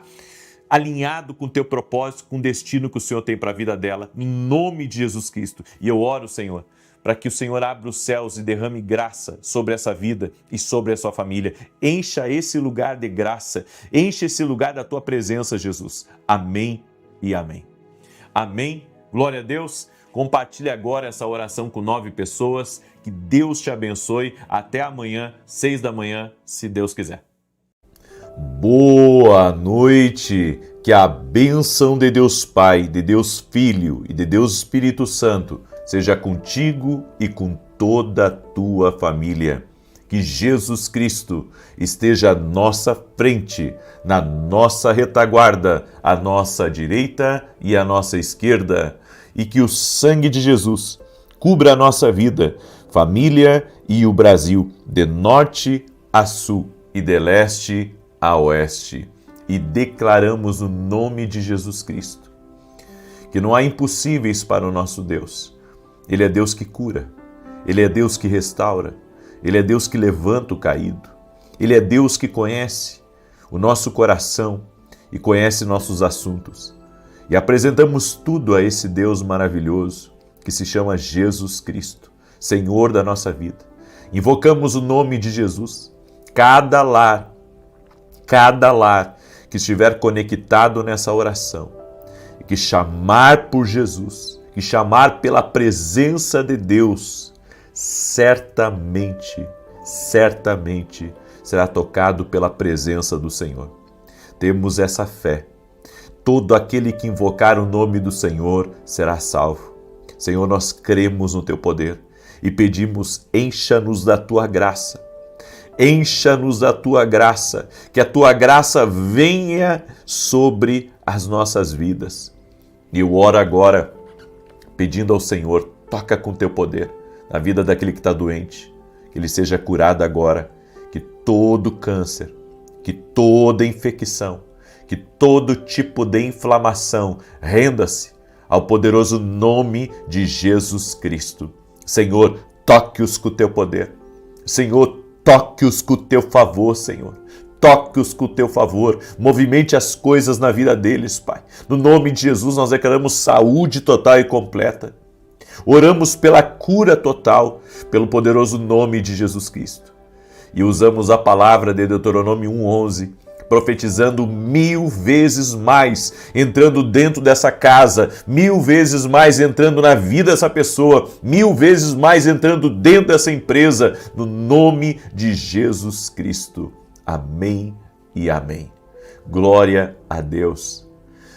alinhado com o Teu propósito, com o destino que o Senhor tem para a vida dela, em nome de Jesus Cristo. E eu oro, Senhor, para que o Senhor abra os céus e derrame graça sobre essa vida e sobre a sua família. Encha esse lugar de graça, encha esse lugar da Tua presença, Jesus. Amém e amém. Amém? Glória a Deus. Compartilhe agora essa oração com 9 pessoas. Que Deus te abençoe. Até amanhã, 6 da manhã, se Deus quiser. Boa noite. Que a bênção de Deus Pai, de Deus Filho e de Deus Espírito Santo seja contigo e com toda a tua família. Que Jesus Cristo esteja à nossa frente, na nossa retaguarda, à nossa direita e à nossa esquerda. E que o sangue de Jesus cubra a nossa vida, família e o Brasil, de norte a sul e de leste a oeste. E declaramos o nome de Jesus Cristo, que não há impossíveis para o nosso Deus. Ele é Deus que cura, Ele é Deus que restaura, Ele é Deus que levanta o caído, Ele é Deus que conhece o nosso coração e conhece nossos assuntos. E apresentamos tudo a esse Deus maravilhoso que se chama Jesus Cristo, Senhor da nossa vida. Invocamos o nome de Jesus. Cada lar que estiver conectado nessa oração, e que chamar por Jesus, que chamar pela presença de Deus, certamente será tocado pela presença do Senhor. Temos essa fé. Todo aquele que invocar o nome do Senhor será salvo. Senhor, nós cremos no Teu poder e pedimos, encha-nos da Tua graça. Encha-nos da Tua graça, que a Tua graça venha sobre as nossas vidas. E eu oro agora, pedindo ao Senhor, toca com Teu poder na vida daquele que está doente, que ele seja curado agora, que todo câncer, que toda infecção, que todo tipo de inflamação renda-se ao poderoso nome de Jesus Cristo. Senhor, toque-os com o Teu poder. Senhor, toque-os com o Teu favor, Senhor. Toque-os com o Teu favor. Movimente as coisas na vida deles, Pai. No nome de Jesus, nós declaramos saúde total e completa. Oramos pela cura total, pelo poderoso nome de Jesus Cristo. E usamos a palavra de Deuteronômio 1:11, profetizando 1000 vezes mais, entrando dentro dessa casa, 1000 vezes mais entrando na vida dessa pessoa, 1000 vezes mais entrando dentro dessa empresa, no nome de Jesus Cristo. Amém e amém. Glória a Deus.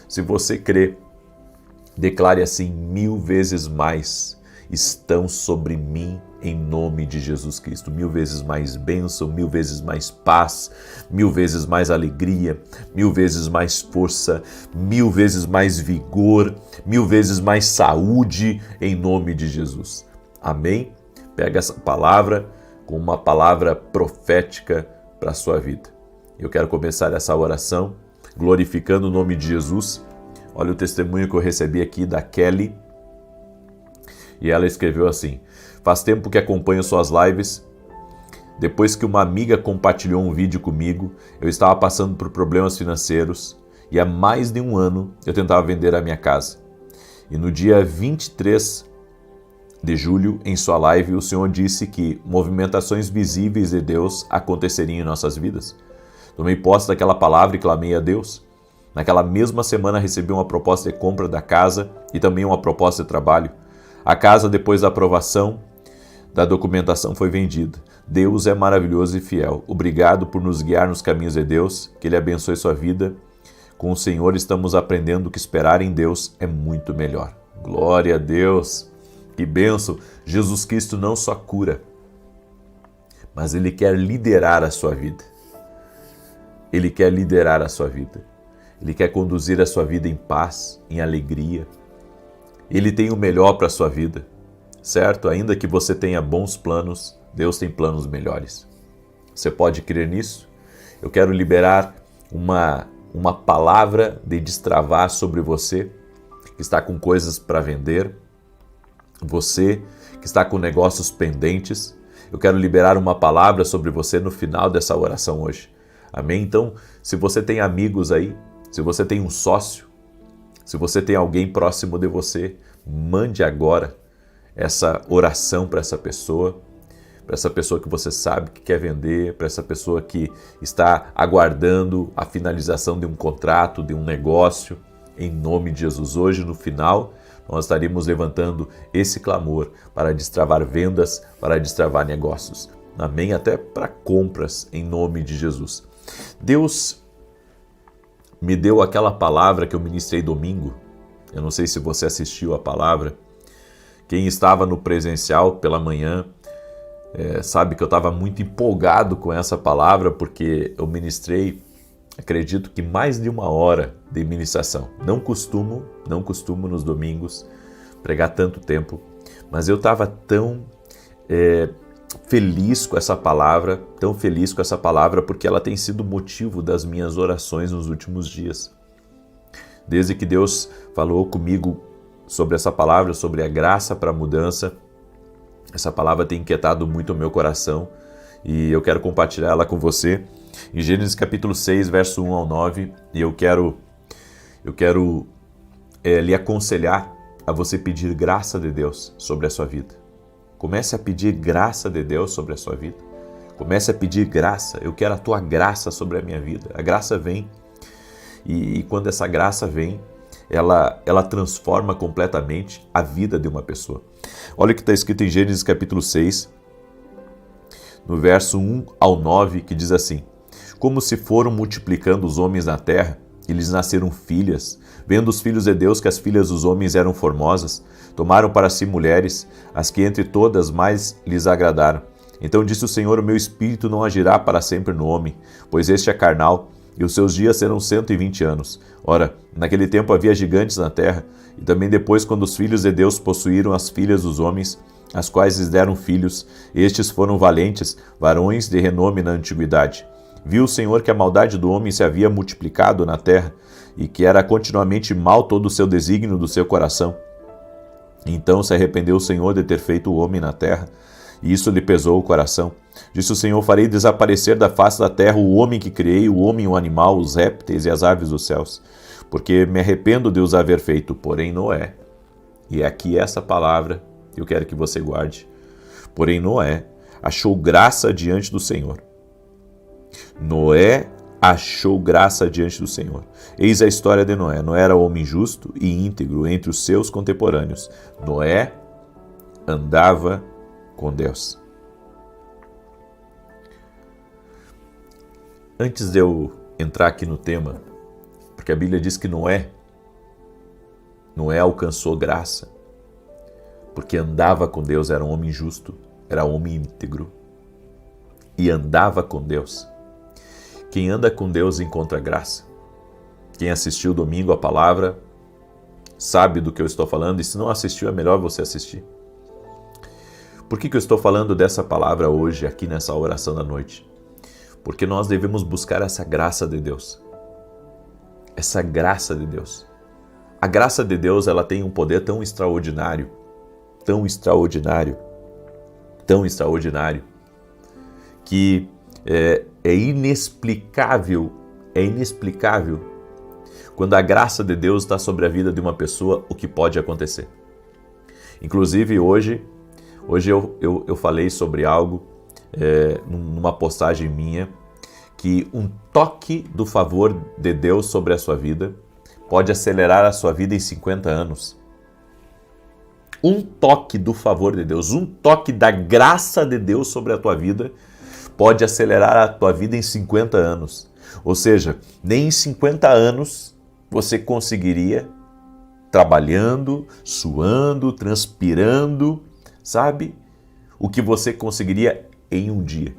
Se você crê, declare assim: 1000 vezes mais estão sobre mim em nome de Jesus Cristo. 1000 vezes mais bênção, 1000 vezes mais paz, 1000 vezes mais alegria, 1000 vezes mais força, 1000 vezes mais vigor, 1000 vezes mais saúde em nome de Jesus. Amém? Pega essa palavra como uma palavra profética para a sua vida. Eu quero começar essa oração glorificando o nome de Jesus. Olha o testemunho que eu recebi aqui da Kelly. E ela escreveu assim: faz tempo que acompanho suas lives. Depois que uma amiga compartilhou um vídeo comigo, eu estava passando por problemas financeiros e há mais de um ano eu tentava vender a minha casa. E no dia 23 de julho, em sua live, o Senhor disse que movimentações visíveis de Deus aconteceriam em nossas vidas. Tomei posse daquela palavra e clamei a Deus. Naquela mesma semana recebi uma proposta de compra da casa e também uma proposta de trabalho. A casa, depois da aprovação da documentação, foi vendida. Deus é maravilhoso e fiel. Obrigado por nos guiar nos caminhos de Deus. Que Ele abençoe sua vida. Com o Senhor estamos aprendendo que esperar em Deus é muito melhor. Glória a Deus. Que bênção. Jesus Cristo não só cura, mas Ele quer liderar a sua vida. Ele quer liderar a sua vida. Ele quer conduzir a sua vida em paz, em alegria. Ele tem o melhor para a sua vida, certo? Ainda que você tenha bons planos, Deus tem planos melhores. Você pode crer nisso? Eu quero liberar uma palavra de destravar sobre você que está com coisas para vender, você que está com negócios pendentes. Eu quero liberar uma palavra sobre você no final dessa oração hoje. Amém? Então, se você tem amigos aí, se você tem um sócio, se você tem alguém próximo de você, mande agora essa oração para essa pessoa que você sabe que quer vender, para essa pessoa que está aguardando a finalização de um contrato, de um negócio. em nome de Jesus. Hoje, no final, nós estaremos levantando esse clamor para destravar vendas, para destravar negócios. Amém? Até para compras, em nome de Jesus. Deus me deu aquela palavra que eu ministrei domingo. Eu não sei se você assistiu a palavra. Quem estava no presencial pela manhã sabe que eu estava muito empolgado com essa palavra, porque eu ministrei, acredito que mais de 1 hora de ministração. Não costumo nos domingos pregar tanto tempo, mas eu estava tão feliz com essa palavra, porque ela tem sido motivo das minhas orações nos últimos dias. Desde que Deus falou comigo sobre essa palavra, sobre a graça para a mudança, essa palavra tem inquietado muito o meu coração e eu quero compartilhar ela com você. Em Gênesis capítulo 6, verso 1 ao 9, e eu quero lhe aconselhar a você pedir graça de Deus sobre a sua vida. Comece a pedir graça de Deus sobre a sua vida. Comece a pedir graça. Eu quero a tua graça sobre a minha vida. A graça vem e quando essa graça vem, ela transforma completamente a vida de uma pessoa. Olha o que está escrito em Gênesis capítulo 6, no verso 1 ao 9, que diz assim: Como se foram multiplicando os homens na terra, e lhes nasceram filhas, vendo os filhos de Deus que as filhas dos homens eram formosas, tomaram para si mulheres, as que entre todas mais lhes agradaram. Então disse o Senhor: O meu espírito não agirá para sempre no homem, pois este é carnal, e os seus dias serão 120 anos. Ora, naquele tempo havia gigantes na terra, e também depois, quando os filhos de Deus possuíram as filhas dos homens, as quais lhes deram filhos, estes foram valentes, varões de renome na antiguidade. Viu o Senhor que a maldade do homem se havia multiplicado na terra, e que era continuamente mal todo o seu desígnio do seu coração. Então se arrependeu o Senhor de ter feito o homem na terra, e isso lhe pesou o coração. Disse o Senhor: Farei desaparecer da face da terra o homem que criei, o homem e o animal, os répteis e as aves dos céus, porque me arrependo de os haver feito. Porém Noé, e aqui essa palavra eu quero que você guarde, porém Noé achou graça diante do Senhor. Noé achou graça diante do Senhor. Eis a história de Noé. Noé era homem justo e íntegro entre os seus contemporâneos. Noé andava com Deus. Antes de eu entrar aqui no tema, porque a Bíblia diz que Noé alcançou graça, porque andava com Deus, era um homem justo, era um homem íntegro e andava com Deus. Quem anda com Deus encontra graça. Quem assistiu domingo a palavra sabe do que eu estou falando, e se não assistiu é melhor você assistir. Por que eu estou falando dessa palavra hoje aqui nessa oração da noite? Porque nós devemos buscar essa graça de Deus. Essa graça de Deus. A graça de Deus, ela tem um poder tão extraordinário, tão extraordinário, tão extraordinário, que é inexplicável quando a graça de Deus está sobre a vida de uma pessoa, o que pode acontecer. Inclusive hoje eu falei sobre algo numa postagem minha, que um toque do favor de Deus sobre a sua vida pode acelerar a sua vida em 50 anos. Um toque do favor de Deus, um toque da graça de Deus sobre a tua vida pode acelerar a tua vida em 50 anos. Ou seja, nem em 50 anos você conseguiria, trabalhando, suando, transpirando, sabe? O que você conseguiria em um dia.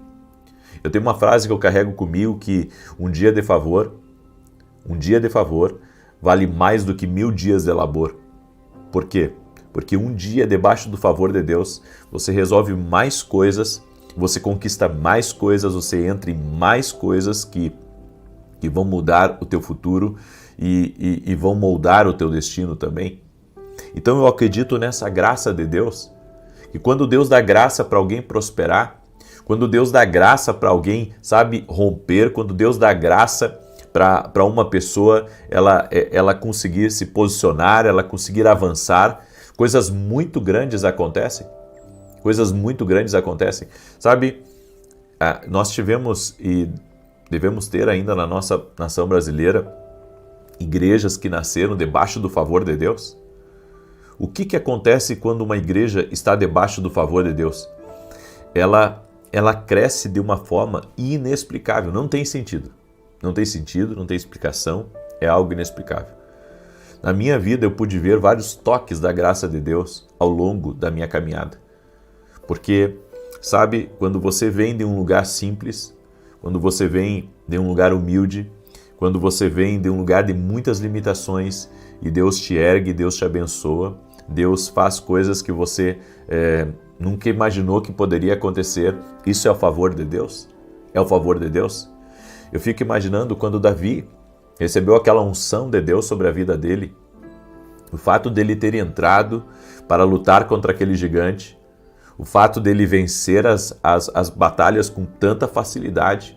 Eu tenho uma frase que eu carrego comigo, que um dia de favor vale mais do que 1000 dias de labor. Por quê? Porque um dia debaixo do favor de Deus, você resolve mais coisas, você conquista mais coisas, você entra em mais coisas que vão mudar o teu futuro e vão moldar o teu destino também. Então eu acredito nessa graça de Deus, que quando Deus dá graça para alguém prosperar, quando Deus dá graça para alguém, sabe, romper, quando Deus dá graça para uma pessoa, ela conseguir se posicionar, ela conseguir avançar, coisas muito grandes acontecem. Coisas muito grandes acontecem. Sabe, nós tivemos e devemos ter ainda na nossa nação brasileira igrejas que nasceram debaixo do favor de Deus? O que acontece quando uma igreja está debaixo do favor de Deus? Ela cresce de uma forma inexplicável, não tem sentido. Não tem sentido, não tem explicação, é algo inexplicável. Na minha vida eu pude ver vários toques da graça de Deus ao longo da minha caminhada. Porque, sabe, quando você vem de um lugar simples, quando você vem de um lugar humilde, quando você vem de um lugar de muitas limitações e Deus te ergue, Deus te abençoa, Deus faz coisas que você nunca imaginou que poderia acontecer. Isso é o favor de Deus? É o favor de Deus? Eu fico imaginando quando Davi recebeu aquela unção de Deus sobre a vida dele, o fato dele ter entrado para lutar contra aquele gigante, o fato dele vencer as batalhas com tanta facilidade.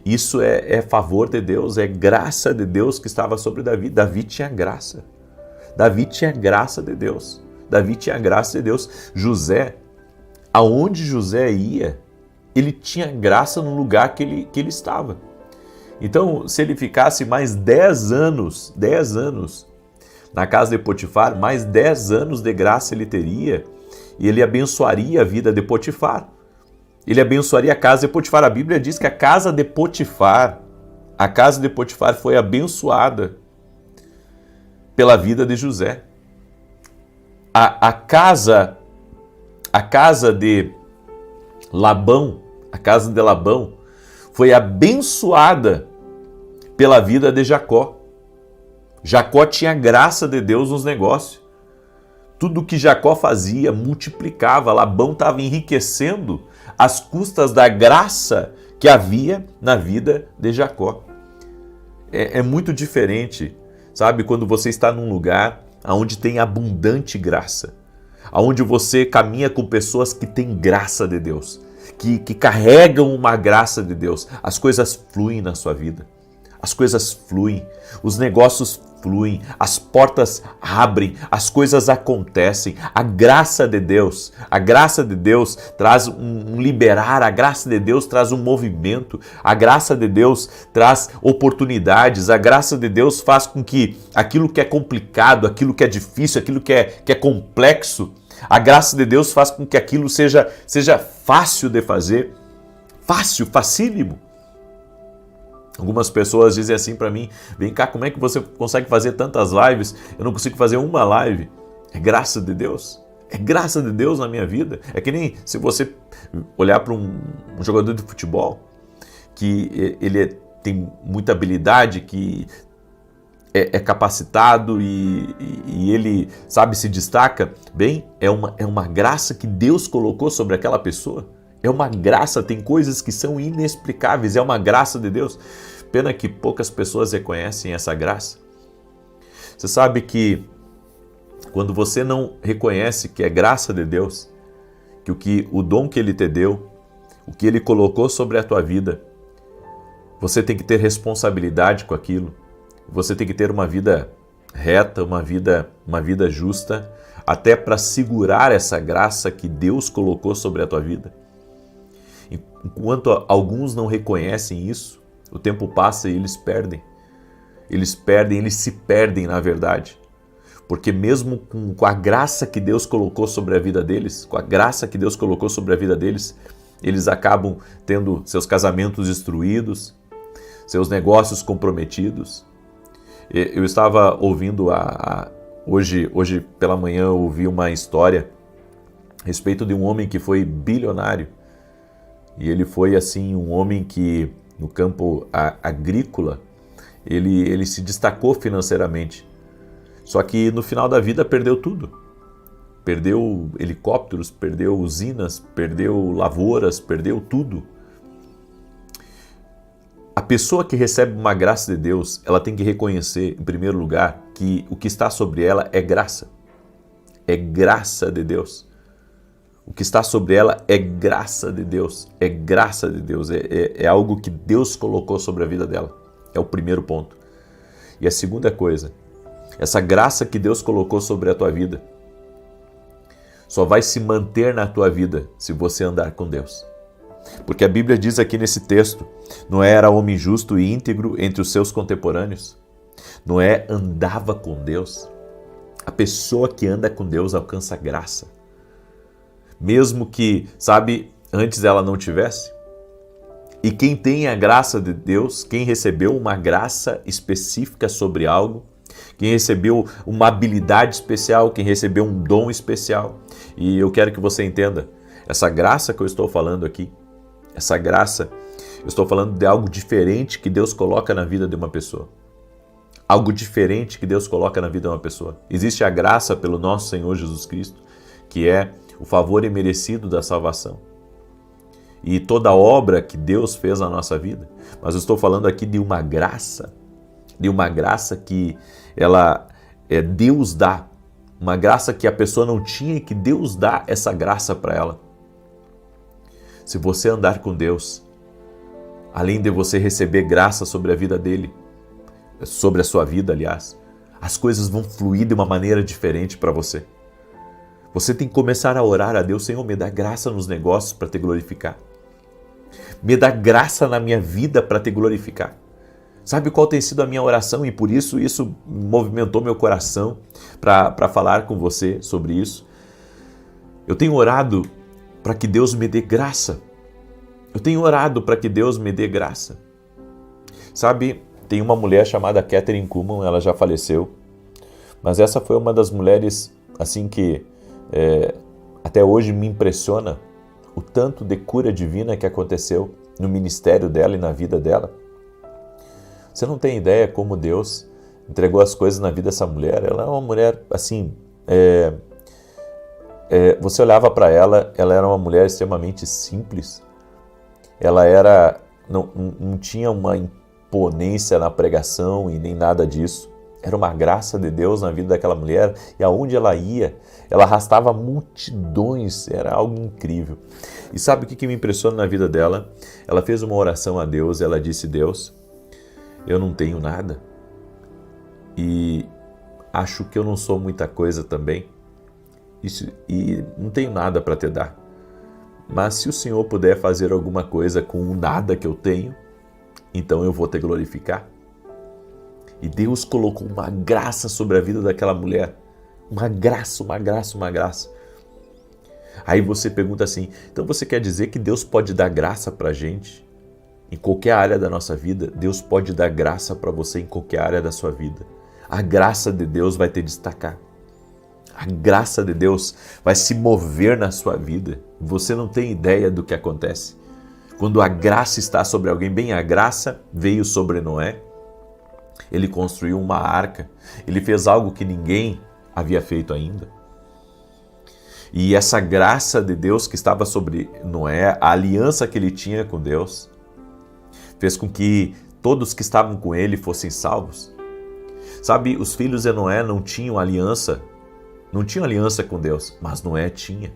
Isso é favor de Deus, é graça de Deus que estava sobre Davi. Davi tinha graça. Davi tinha graça de Deus. Davi tinha graça de Deus. José, aonde José ia, ele tinha graça no lugar que ele estava. Então, se ele ficasse mais 10 anos na casa de Potifar, mais 10 anos de graça ele teria, e ele abençoaria a vida de Potifar. Ele abençoaria a casa de Potifar. A Bíblia diz que a casa de Potifar foi abençoada pela vida de José. A casa de Labão, foi abençoada pela vida de Jacó. Jacó tinha graça de Deus nos negócios. Tudo que Jacó fazia multiplicava. Labão estava enriquecendo às custas da graça que havia na vida de Jacó. É muito diferente, sabe, quando você está num lugar onde tem abundante graça, onde você caminha com pessoas que têm graça de Deus, que carregam uma graça de Deus. As coisas fluem na sua vida. As coisas fluem, os negócios fluem, as portas abrem, as coisas acontecem. A graça de Deus traz um liberar, a graça de Deus traz um movimento, a graça de Deus traz oportunidades, a graça de Deus faz com que aquilo que é complicado, aquilo que é difícil, aquilo que é complexo, a graça de Deus faz com que aquilo seja fácil de fazer, facílimo. Algumas pessoas dizem assim para mim: vem cá, como é que você consegue fazer tantas lives? Eu não consigo fazer uma live. É graça de Deus. É graça de Deus na minha vida. É que nem se você olhar para um jogador de futebol que ele tem muita habilidade, que é capacitado e ele, sabe, se destaca. Bem, é uma graça que Deus colocou sobre aquela pessoa. É uma graça, tem coisas que são inexplicáveis, é uma graça de Deus. Pena que poucas pessoas reconhecem essa graça. Você sabe que quando você não reconhece que é graça de Deus, que o dom que Ele te deu, o que Ele colocou sobre a tua vida, você tem que ter responsabilidade com aquilo. Você tem que ter uma vida reta, uma vida justa, até para segurar essa graça que Deus colocou sobre a tua vida. Enquanto alguns não reconhecem isso, o tempo passa e eles se perdem na verdade. Porque mesmo com a graça que Deus colocou sobre a vida deles, eles acabam tendo seus casamentos destruídos, seus negócios comprometidos. Eu estava ouvindo hoje pela manhã eu ouvi uma história a respeito de um homem que foi bilionário. E ele foi assim um homem que no campo agrícola ele se destacou financeiramente. Só que no final da vida perdeu tudo. Perdeu helicópteros, perdeu usinas, perdeu lavouras, perdeu tudo. A pessoa que recebe uma graça de Deus, ela tem que reconhecer, em primeiro lugar, que o que está sobre ela é graça. É graça de Deus. O que está sobre ela é graça de Deus, é algo que Deus colocou sobre a vida dela. É o primeiro ponto. E a segunda coisa, essa graça que Deus colocou sobre a tua vida só vai se manter na tua vida se você andar com Deus. Porque a Bíblia diz aqui nesse texto: Noé era homem justo e íntegro entre os seus contemporâneos. Noé andava com Deus. A pessoa que anda com Deus alcança graça. Mesmo que, sabe, antes ela não tivesse. E quem tem a graça de Deus, quem recebeu uma graça específica sobre algo, quem recebeu uma habilidade especial, quem recebeu um dom especial. E eu quero que você entenda, essa graça que eu estou falando aqui, essa graça, eu estou falando de algo diferente que Deus coloca na vida de uma pessoa. Algo diferente que Deus coloca na vida de uma pessoa. Existe a graça pelo nosso Senhor Jesus Cristo, que é o favor imerecido da salvação. E toda obra que Deus fez na nossa vida. Mas eu estou falando aqui de uma graça que Deus dá. Uma graça que a pessoa não tinha e que Deus dá essa graça para ela. Se você andar com Deus, além de você receber graça sobre a vida dele, sobre a sua vida, aliás, as coisas vão fluir de uma maneira diferente para você. Você tem que começar a orar a Deus: Senhor, me dá graça nos negócios para te glorificar. Me dá graça na minha vida para te glorificar. Sabe qual tem sido a minha oração? E por isso movimentou meu coração para falar com você sobre isso. Eu tenho orado para que Deus me dê graça. Eu tenho orado para que Deus me dê graça. Sabe, tem uma mulher chamada Kathryn Kuhlman, ela já faleceu. Mas essa foi uma das mulheres assim que até hoje me impressiona o tanto de cura divina que aconteceu no ministério dela e na vida dela. Você não tem ideia como Deus entregou as coisas na vida dessa mulher. Ela é uma mulher assim, você olhava para ela, ela era uma mulher extremamente simples. Ela não tinha uma imponência na pregação e nem nada disso. Era uma graça de Deus na vida daquela mulher, e aonde ela ia, ela arrastava multidões, era algo incrível. E sabe o que me impressiona na vida dela? Ela fez uma oração a Deus, ela disse: Deus, eu não tenho nada e acho que eu não sou muita coisa também e não tenho nada para te dar. Mas se o Senhor puder fazer alguma coisa com o nada que eu tenho, então eu vou te glorificar. E Deus colocou uma graça sobre a vida daquela mulher. Uma graça. Aí você pergunta assim: então você quer dizer que Deus pode dar graça para a gente? Em qualquer área da nossa vida, Deus pode dar graça para você em qualquer área da sua vida. A graça de Deus vai te destacar. A graça de Deus vai se mover na sua vida. Você não tem ideia do que acontece. Quando a graça está sobre alguém, bem, a graça veio sobre Noé. Ele construiu uma arca. Ele fez algo que ninguém havia feito ainda. E essa graça de Deus que estava sobre Noé, a aliança que ele tinha com Deus, fez com que todos que estavam com ele fossem salvos. Sabe, os filhos de Noé não tinham aliança com Deus, mas Noé tinha.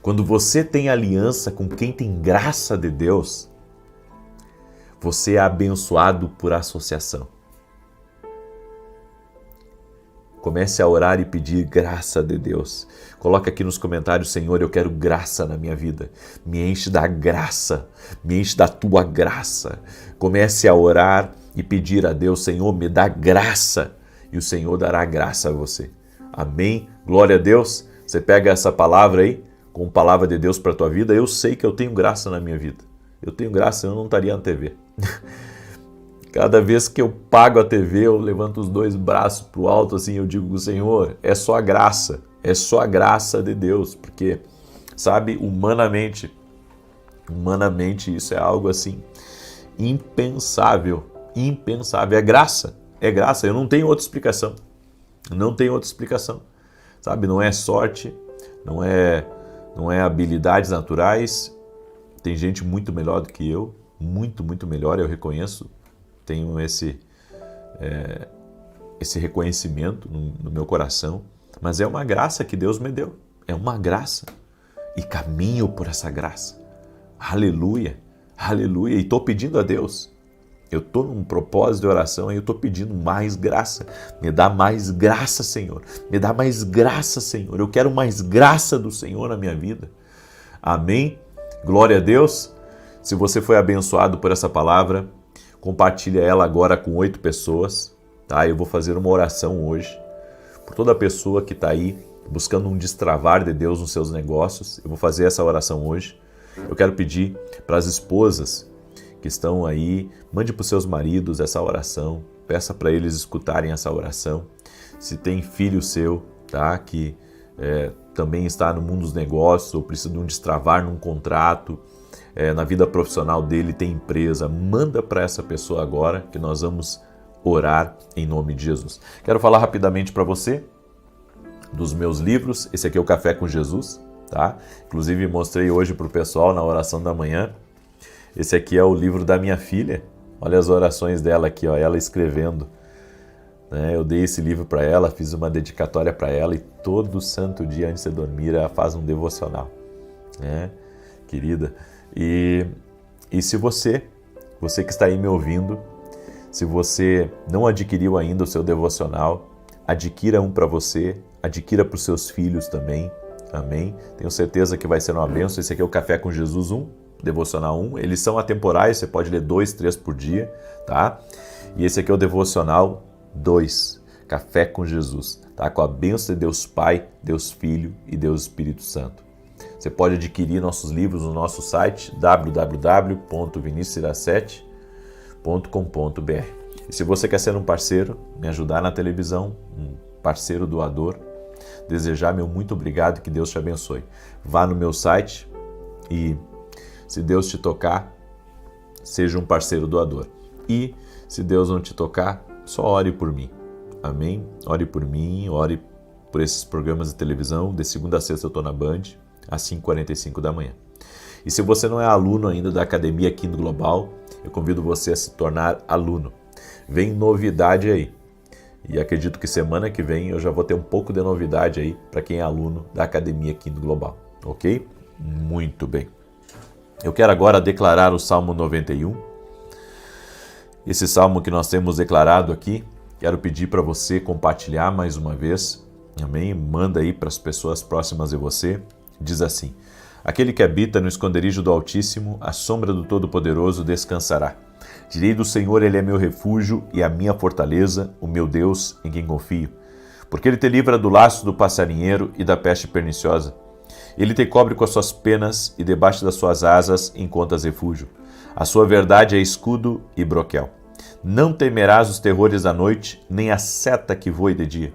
Quando você tem aliança com quem tem graça de Deus, você é abençoado por associação. Comece a orar e pedir graça de Deus. Coloca aqui nos comentários: Senhor, eu quero graça na minha vida. Me enche da graça, me enche da tua graça. Comece a orar e pedir a Deus: Senhor, me dá graça. E o Senhor dará graça a você. Amém? Glória a Deus. Você pega essa palavra aí, como palavra de Deus para a tua vida. Eu sei que eu tenho graça na minha vida. Eu tenho graça, eu não estaria na TV. Cada vez que eu pago a TV, eu levanto os dois braços para o alto, assim, eu digo: Senhor, é só a graça de Deus, porque, sabe, humanamente isso é algo assim, impensável, é graça, eu não tenho outra explicação, sabe, não é sorte, não é habilidades naturais, tem gente muito melhor do que eu, muito melhor, eu reconheço. Tenho esse reconhecimento no meu coração, mas é uma graça que Deus me deu, é uma graça, e caminho por essa graça, aleluia, e estou pedindo a Deus, eu estou num propósito de oração e eu estou pedindo mais graça, me dá mais graça, Senhor, eu quero mais graça do Senhor na minha vida, amém, glória a Deus. Se você foi abençoado por essa palavra, compartilha ela agora com 8 pessoas, tá? Eu vou fazer uma oração hoje por toda pessoa que está aí buscando um destravar de Deus nos seus negócios. Eu vou fazer essa oração hoje. Eu quero pedir para as esposas que estão aí, mande para os seus maridos essa oração, peça para eles escutarem essa oração. Se tem filho seu, tá, que também está no mundo dos negócios ou precisa de um destravar num contrato, na vida profissional dele, tem empresa, manda para essa pessoa agora que nós vamos orar em nome de Jesus. Quero falar rapidamente para você dos meus livros. Esse aqui é o Café com Jesus, tá? Inclusive mostrei hoje para o pessoal na oração da manhã. Esse aqui é o livro da minha filha. Olha as orações dela aqui, ó, ela escrevendo. Eu dei esse livro para ela, fiz uma dedicatória para ela e todo santo dia antes de dormir ela faz um devocional, né, querida? E se você que está aí me ouvindo, se você não adquiriu ainda o seu devocional, adquira um para você, adquira para os seus filhos também, amém? Tenho certeza que vai ser uma bênção. Esse aqui é o Café com Jesus 1, Devocional 1. Eles são atemporais, você pode ler 2, 3 por dia, tá? E esse aqui é o Devocional 2, Café com Jesus, tá? Com a bênção de Deus Pai, Deus Filho e Deus Espírito Santo. Você pode adquirir nossos livros no nosso site www.vinicius17.com.br. E se você quer ser um parceiro, me ajudar na televisão, um parceiro doador, desejar meu muito obrigado, que Deus te abençoe. Vá no meu site e, se Deus te tocar, seja um parceiro doador. E, se Deus não te tocar, só ore por mim. Amém? Ore por mim, ore por esses programas de televisão. De segunda a sexta eu estou na Band, às 5h45 da manhã. E se você não é aluno ainda da Academia Kingdom Global, eu convido você a se tornar aluno. Vem novidade aí. E acredito que semana que vem eu já vou ter um pouco de novidade aí para quem é aluno da Academia Kingdom Global. Ok? Muito bem. Eu quero agora declarar o Salmo 91. Esse salmo que nós temos declarado aqui, quero pedir para você compartilhar mais uma vez. Amém? Manda aí para as pessoas próximas de você. Diz assim: aquele que habita no esconderijo do Altíssimo, à sombra do Todo-Poderoso descansará. Direi do Senhor, ele é meu refúgio e a minha fortaleza, o meu Deus em quem confio. Porque ele te livra do laço do passarinheiro e da peste perniciosa. Ele te cobre com as suas penas e debaixo das suas asas encontras refúgio. A sua verdade é escudo e broquel. Não temerás os terrores da noite, nem a seta que voe de dia,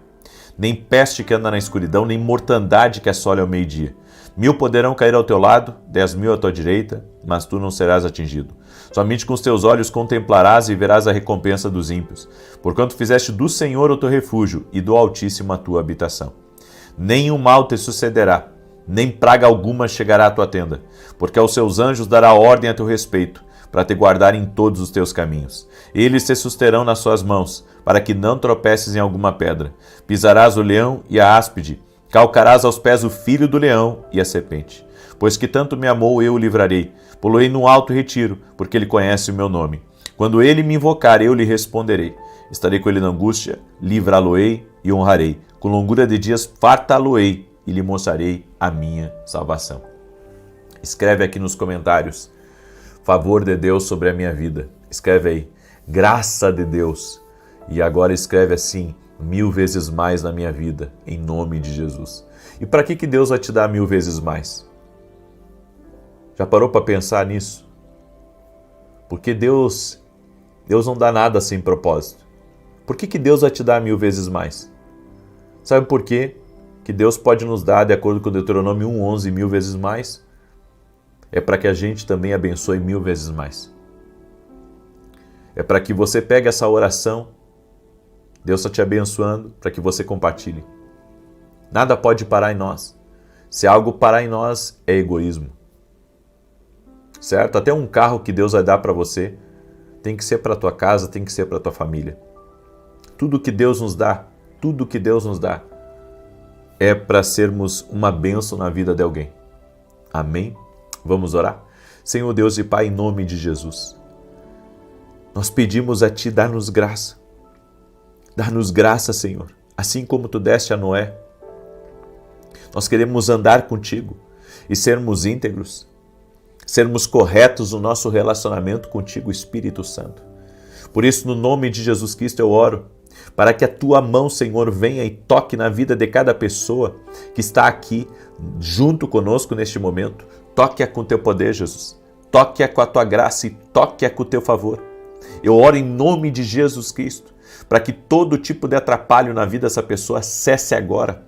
nem peste que anda na escuridão, nem mortandade que assole ao meio-dia. 1000 poderão cair ao teu lado, 10.000 à tua direita, mas tu não serás atingido. Somente com os teus olhos contemplarás e verás a recompensa dos ímpios, porquanto fizeste do Senhor o teu refúgio e do Altíssimo a tua habitação. Nenhum mal te sucederá, nem praga alguma chegará à tua tenda, porque aos seus anjos dará ordem a teu respeito, para te guardar em todos os teus caminhos. Eles te susterão nas suas mãos, para que não tropeces em alguma pedra. Pisarás o leão e a áspide, calcarás aos pés o filho do leão e a serpente. Pois que tanto me amou, eu o livrarei. Poloei num alto retiro, porque ele conhece o meu nome. Quando ele me invocar, eu lhe responderei. Estarei com ele na angústia, livrá-lo-ei e honrarei. Com longura de dias fartá-lo-ei e lhe mostrarei a minha salvação. Escreve aqui nos comentários: favor de Deus sobre a minha vida. Escreve aí: graça de Deus. E agora escreve assim: 1000 vezes mais na minha vida, em nome de Jesus. E para que Deus vai te dar 1000 vezes mais? Já parou para pensar nisso? Porque Deus não dá nada sem propósito. Por que Deus vai te dar 1000 vezes mais? Sabe por quê? Que Deus pode nos dar, de acordo com Deuteronômio 1:11, 1000 vezes mais? É para que a gente também abençoe 1000 vezes mais. É para que você pegue essa oração, Deus está te abençoando, para que você compartilhe. Nada pode parar em nós. Se algo parar em nós, é egoísmo. Certo? Até um carro que Deus vai dar para você, tem que ser para a tua casa, tem que ser para a tua família. Tudo que Deus nos dá, é para sermos uma bênção na vida de alguém. Amém? Vamos orar? Senhor Deus e Pai, em nome de Jesus, nós pedimos a Ti, dá-nos graça. Dá-nos graça, Senhor, assim como Tu deste a Noé. Nós queremos andar contigo e sermos íntegros, sermos corretos no nosso relacionamento contigo, Espírito Santo. Por isso, no nome de Jesus Cristo eu oro, para que a tua mão, Senhor, venha e toque na vida de cada pessoa que está aqui junto conosco neste momento. Toque-a com o teu poder, Jesus. Toque-a com a tua graça e toque-a com o teu favor. Eu oro em nome de Jesus Cristo, para que todo tipo de atrapalho na vida dessa pessoa cesse agora.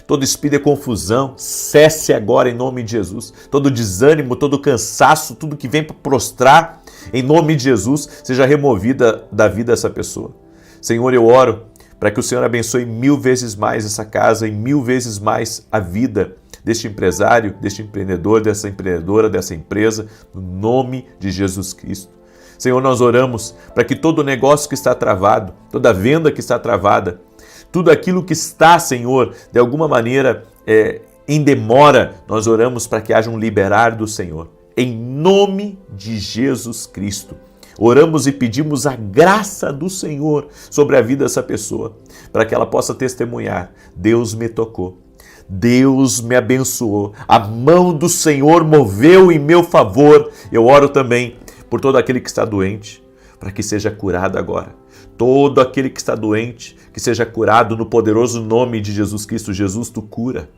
Todo espírito de confusão, cesse agora em nome de Jesus. Todo desânimo, todo cansaço, tudo que vem para prostrar, em nome de Jesus, seja removida da vida dessa pessoa. Senhor, eu oro para que o Senhor abençoe 1000 vezes mais essa casa e 1000 vezes mais a vida deste empresário, deste empreendedor, dessa empreendedora, dessa empresa, no nome de Jesus Cristo. Senhor, nós oramos para que todo negócio que está travado, toda venda que está travada, tudo aquilo que está, Senhor, de alguma maneira em demora, nós oramos para que haja um liberar do Senhor. Em nome de Jesus Cristo. Oramos e pedimos a graça do Senhor sobre a vida dessa pessoa, para que ela possa testemunhar: Deus me tocou, Deus me abençoou, a mão do Senhor moveu em meu favor. Eu oro também por todo aquele que está doente, para que seja curado agora. Todo aquele que está doente, que seja curado no poderoso nome de Jesus Cristo. Jesus, tu cura.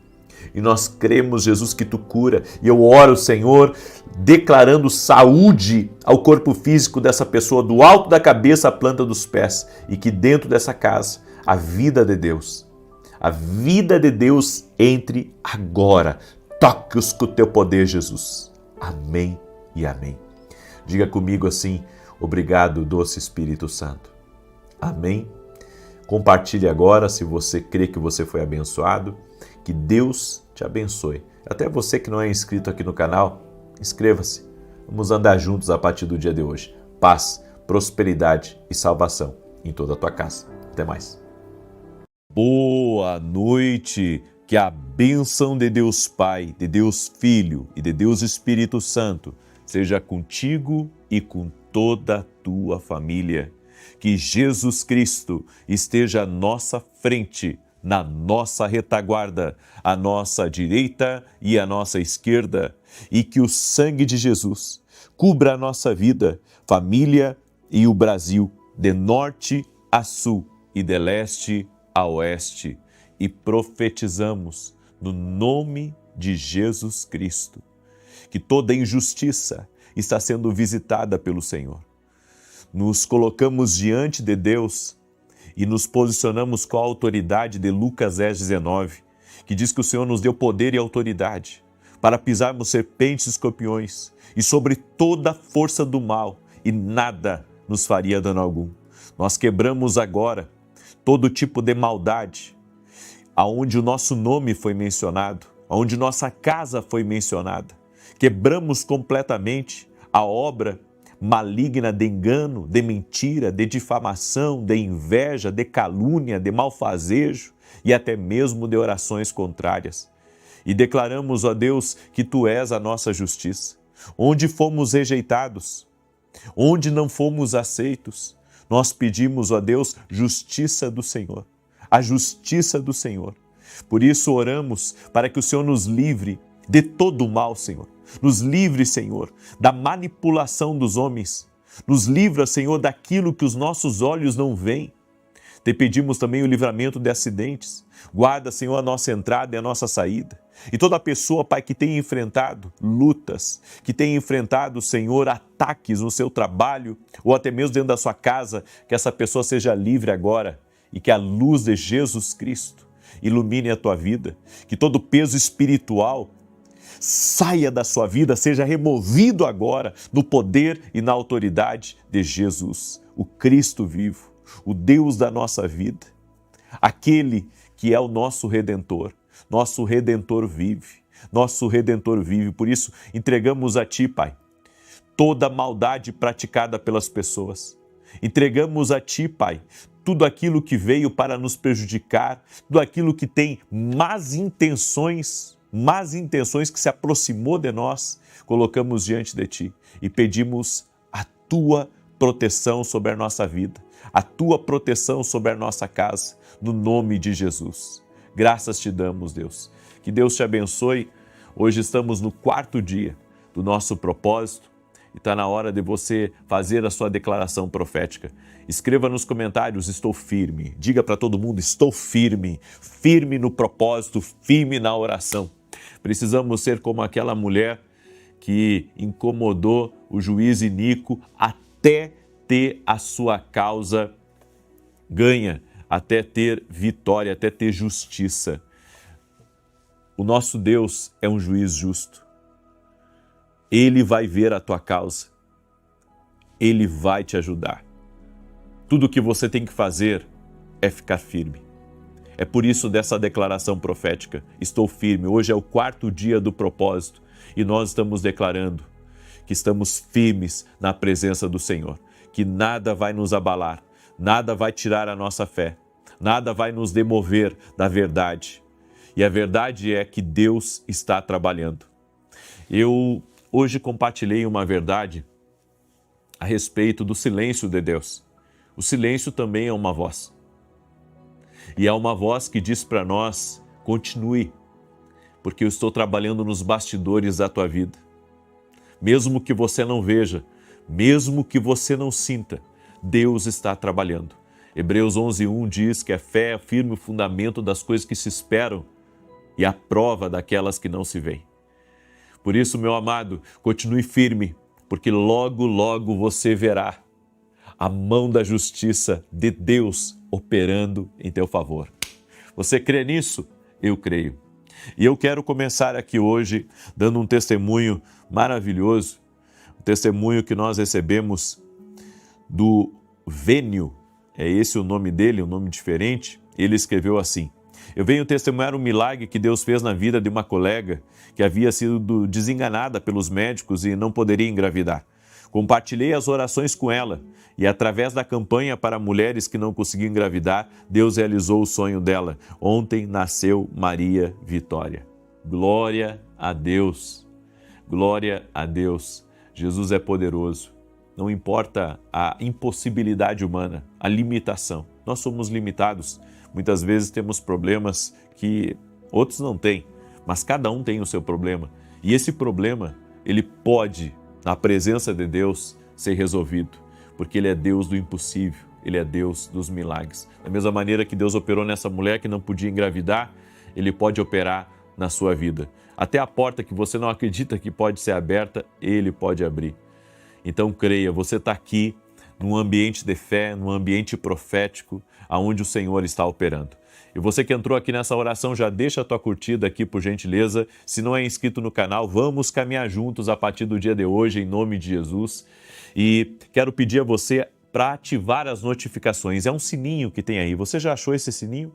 E nós cremos, Jesus, que tu cura. E eu oro, Senhor, declarando saúde ao corpo físico dessa pessoa, do alto da cabeça à planta dos pés. E que dentro dessa casa, a vida de Deus entre agora. Toque-os com o teu poder, Jesus. Amém e amém. Diga comigo assim: obrigado, doce Espírito Santo. Amém. Compartilhe agora se você crê que você foi abençoado. Que Deus te abençoe. Até você que não é inscrito aqui no canal, inscreva-se. Vamos andar juntos a partir do dia de hoje. Paz, prosperidade e salvação em toda a tua casa. Até mais. Boa noite. Que a bênção de Deus Pai, de Deus Filho e de Deus Espírito Santo seja contigo e com toda a tua família. Que Jesus Cristo esteja à nossa frente, na nossa retaguarda, à nossa direita e à nossa esquerda, e que o sangue de Jesus cubra a nossa vida, família e o Brasil, de norte a sul e de leste a oeste. E profetizamos no nome de Jesus Cristo que toda injustiça está sendo visitada pelo Senhor. Nos colocamos diante de Deus e nos posicionamos com a autoridade de Lucas 10:19, que diz que o Senhor nos deu poder e autoridade para pisarmos serpentes e escorpiões e sobre toda a força do mal, e nada nos faria dano algum. Nós quebramos agora todo tipo de maldade, aonde o nosso nome foi mencionado, aonde nossa casa foi mencionada. Quebramos completamente a obra maligna de engano, de mentira, de difamação, de inveja, de calúnia, de malfazejo e até mesmo de orações contrárias. E declaramos, ó Deus, que Tu és a nossa justiça. Onde fomos rejeitados, onde não fomos aceitos, nós pedimos, ó Deus, justiça do Senhor, a justiça do Senhor. Por isso oramos para que o Senhor nos livre de todo o mal, Senhor. Nos livre, Senhor, da manipulação dos homens. Nos livra, Senhor, daquilo que os nossos olhos não veem. Te pedimos também o livramento de acidentes. Guarda, Senhor, a nossa entrada e a nossa saída. E toda pessoa, Pai, que tenha enfrentado lutas, que tenha enfrentado, Senhor, ataques no seu trabalho ou até mesmo dentro da sua casa, que essa pessoa seja livre agora e que a luz de Jesus Cristo ilumine a tua vida. Que todo peso espiritual saia da sua vida, seja removido agora no poder e na autoridade de Jesus, o Cristo vivo, o Deus da nossa vida, aquele que é o nosso Redentor. Nosso Redentor vive, nosso Redentor vive. Por isso, entregamos a Ti, Pai, toda maldade praticada pelas pessoas. Entregamos a Ti, Pai, tudo aquilo que veio para nos prejudicar, tudo aquilo que tem más intenções que se aproximou de nós, colocamos diante de Ti e pedimos a Tua proteção sobre a nossa vida, a Tua proteção sobre a nossa casa, no nome de Jesus. Graças Te damos, Deus. Que Deus Te abençoe. Hoje estamos no 4º dia do nosso propósito e está na hora de você fazer a sua declaração profética. Escreva nos comentários, estou firme. Diga para todo mundo, estou firme. Firme no propósito, firme na oração. Precisamos ser como aquela mulher que incomodou o juiz iníquo até ter a sua causa ganha, até ter vitória, até ter justiça. O nosso Deus é um juiz justo. Ele vai ver a tua causa. Ele vai te ajudar. Tudo o que você tem que fazer é ficar firme. É por isso dessa declaração profética. Estou firme. Hoje é o 4º dia do propósito e nós estamos declarando que estamos firmes na presença do Senhor, que nada vai nos abalar, nada vai tirar a nossa fé, nada vai nos demover da verdade. E a verdade é que Deus está trabalhando. Eu hoje compartilhei uma verdade a respeito do silêncio de Deus. O silêncio também é uma voz. E é uma voz que diz para nós, continue, porque eu estou trabalhando nos bastidores da tua vida. Mesmo que você não veja, mesmo que você não sinta, Deus está trabalhando. Hebreus 11:1 diz que a fé é firme fundamento das coisas que se esperam e a prova daquelas que não se veem. Por isso, meu amado, continue firme, porque logo, logo você verá a mão da justiça de Deus operando em teu favor. Você crê nisso? Eu creio. E eu quero começar aqui hoje dando um testemunho maravilhoso, um testemunho que nós recebemos do Vênio, é esse o nome dele, um nome diferente. Ele escreveu assim: eu venho testemunhar um milagre que Deus fez na vida de uma colega que havia sido desenganada pelos médicos e não poderia engravidar. Compartilhei as orações com ela e, através da campanha para mulheres que não conseguiam engravidar, Deus realizou o sonho dela. Ontem nasceu Maria Vitória. Glória a Deus! Glória a Deus! Jesus é poderoso. Não importa a impossibilidade humana, a limitação. Nós somos limitados. Muitas vezes temos problemas que outros não têm, mas cada um tem o seu problema. E esse problema, ele pode, na presença de Deus, ser resolvido, porque Ele é Deus do impossível, Ele é Deus dos milagres. Da mesma maneira que Deus operou nessa mulher que não podia engravidar, Ele pode operar na sua vida. Até a porta que você não acredita que pode ser aberta, Ele pode abrir. Então creia, você está aqui num ambiente de fé, num ambiente profético, aonde o Senhor está operando. E você que entrou aqui nessa oração, já deixa a tua curtida aqui, por gentileza. Se não é inscrito no canal, vamos caminhar juntos a partir do dia de hoje, em nome de Jesus. E quero pedir a você para ativar as notificações. É um sininho que tem aí. Você já achou esse sininho?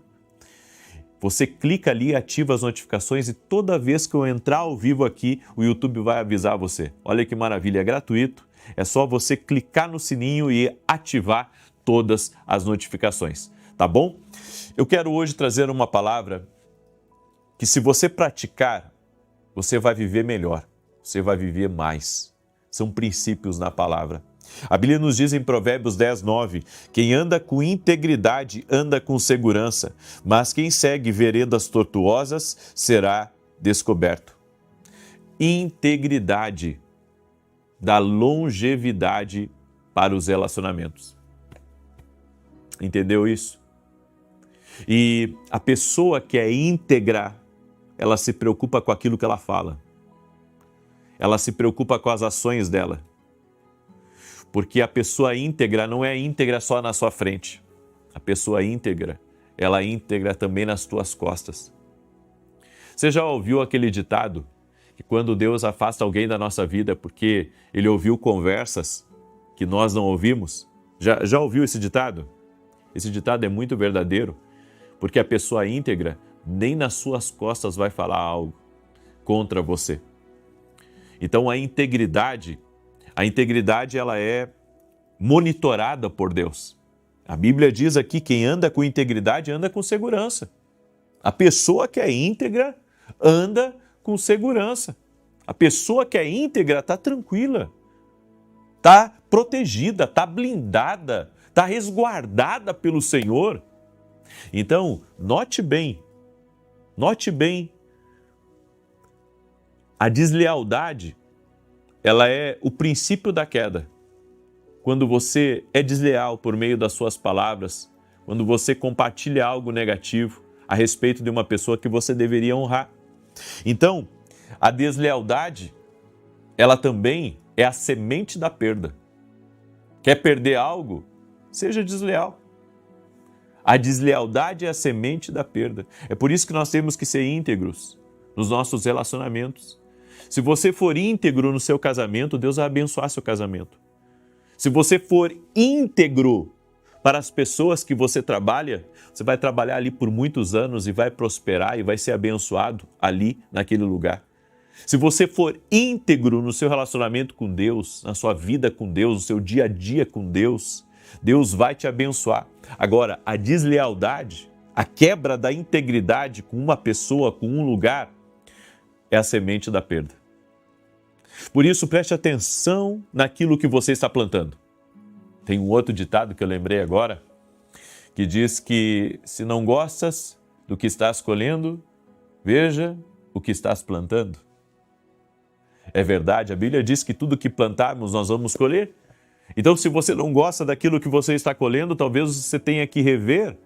Você clica ali, ativa as notificações e toda vez que eu entrar ao vivo aqui, o YouTube vai avisar você. Olha que maravilha, é gratuito. É só você clicar no sininho e ativar todas as notificações, tá bom? Eu quero hoje trazer uma palavra que, se você praticar, você vai viver melhor, você vai viver mais. São princípios na palavra. A Bíblia nos diz em Provérbios 10:9, quem anda com integridade anda com segurança, mas quem segue veredas tortuosas será descoberto. Integridade dá longevidade para os relacionamentos. Entendeu isso? E a pessoa que é íntegra, ela se preocupa com aquilo que ela fala. Ela se preocupa com as ações dela. Porque a pessoa íntegra não é íntegra só na sua frente. A pessoa íntegra, ela é íntegra também nas tuas costas. Você já ouviu aquele ditado que quando Deus afasta alguém da nossa vida é porque Ele ouviu conversas que nós não ouvimos? Já ouviu esse ditado? Esse ditado é muito verdadeiro, porque a pessoa íntegra nem nas suas costas vai falar algo contra você. Então a integridade ela é monitorada por Deus. A Bíblia diz aqui, quem anda com integridade anda com segurança. A pessoa que é íntegra anda com segurança. A pessoa que é íntegra está tranquila, está protegida, está blindada, está resguardada pelo Senhor. Então, note bem, a deslealdade, ela é o princípio da queda. Quando você é desleal por meio das suas palavras, quando você compartilha algo negativo a respeito de uma pessoa que você deveria honrar. Então, a deslealdade, ela também é a semente da perda. Quer perder algo? Seja desleal. A deslealdade é a semente da perda. É por isso que nós temos que ser íntegros nos nossos relacionamentos. Se você for íntegro no seu casamento, Deus vai abençoar seu casamento. Se você for íntegro para as pessoas que você trabalha, você vai trabalhar ali por muitos anos e vai prosperar e vai ser abençoado ali naquele lugar. Se você for íntegro no seu relacionamento com Deus, na sua vida com Deus, no seu dia a dia com Deus, Deus vai te abençoar. Agora, a deslealdade, a quebra da integridade com uma pessoa, com um lugar, é a semente da perda. Por isso, preste atenção naquilo que você está plantando. Tem um outro ditado que eu lembrei agora, que diz que se não gostas do que estás colhendo, veja o que estás plantando. É verdade, a Bíblia diz que tudo que plantarmos nós vamos colher. Então, se você não gosta daquilo que você está colhendo, talvez você tenha que rever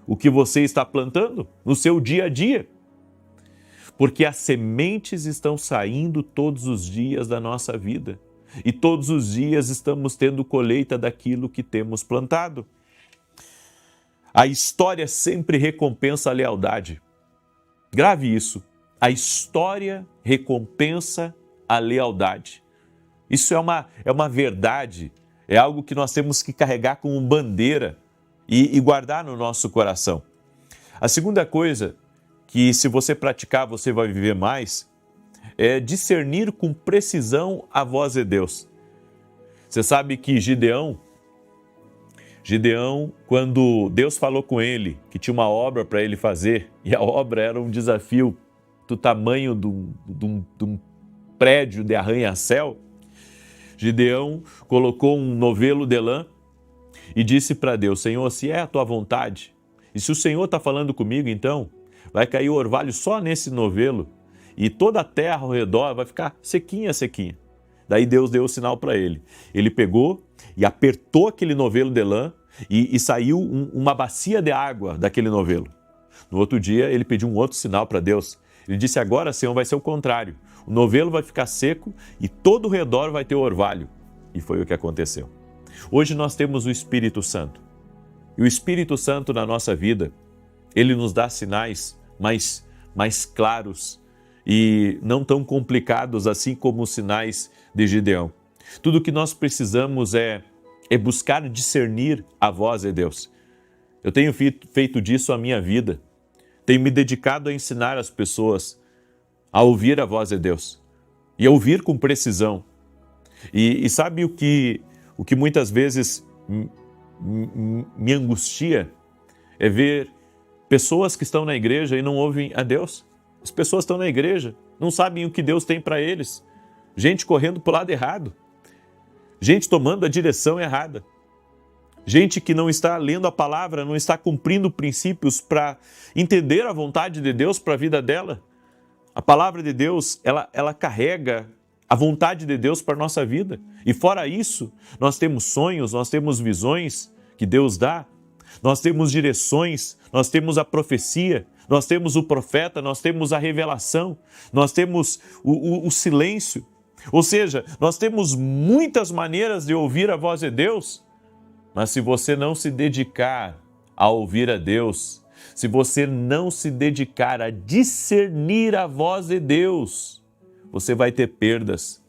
o que você está plantando no seu dia a dia. Porque as sementes estão saindo todos os dias da nossa vida. E todos os dias estamos tendo colheita daquilo que temos plantado. A história sempre recompensa a lealdade. Grave isso. A história recompensa a lealdade. Isso é uma verdade, é algo que nós temos que carregar como bandeira e guardar no nosso coração. A segunda coisa que, se você praticar, você vai viver mais, é discernir com precisão a voz de Deus. Você sabe que Gideão, quando Deus falou com ele que tinha uma obra para ele fazer, e a obra era um desafio do tamanho de um prédio de arranha-céu, Gideão colocou um novelo de lã e disse para Deus: Senhor, se é a tua vontade, e se o Senhor está falando comigo, então vai cair o orvalho só nesse novelo e toda a terra ao redor vai ficar sequinha, sequinha. Daí Deus deu o sinal para ele. Ele pegou e apertou aquele novelo de lã e saiu uma bacia de água daquele novelo. No outro dia ele pediu um outro sinal para Deus. Ele disse: agora, Senhor, vai ser o contrário. O novelo vai ficar seco e todo o redor vai ter orvalho. E foi o que aconteceu. Hoje nós temos o Espírito Santo. E o Espírito Santo na nossa vida, ele nos dá sinais mais claros e não tão complicados assim como os sinais de Gideão. Tudo o que nós precisamos é buscar discernir a voz de Deus. Eu tenho feito disso a minha vida. Tenho me dedicado a ensinar as pessoas a ouvir a voz de Deus e a ouvir com precisão. E sabe o que muitas vezes me angustia? É ver pessoas que estão na igreja e não ouvem a Deus. As pessoas estão na igreja, não sabem o que Deus tem para eles. Gente correndo para o lado errado. Gente tomando a direção errada. Gente que não está lendo a palavra, não está cumprindo princípios para entender a vontade de Deus para a vida dela. A palavra de Deus, ela carrega a vontade de Deus para a nossa vida. E fora isso, nós temos sonhos, nós temos visões que Deus dá, nós temos direções, nós temos a profecia, nós temos o profeta, nós temos a revelação, nós temos o silêncio. Ou seja, nós temos muitas maneiras de ouvir a voz de Deus, mas se você não se dedicar a ouvir a Deus, se você não se dedicar a discernir a voz de Deus, você vai ter perdas.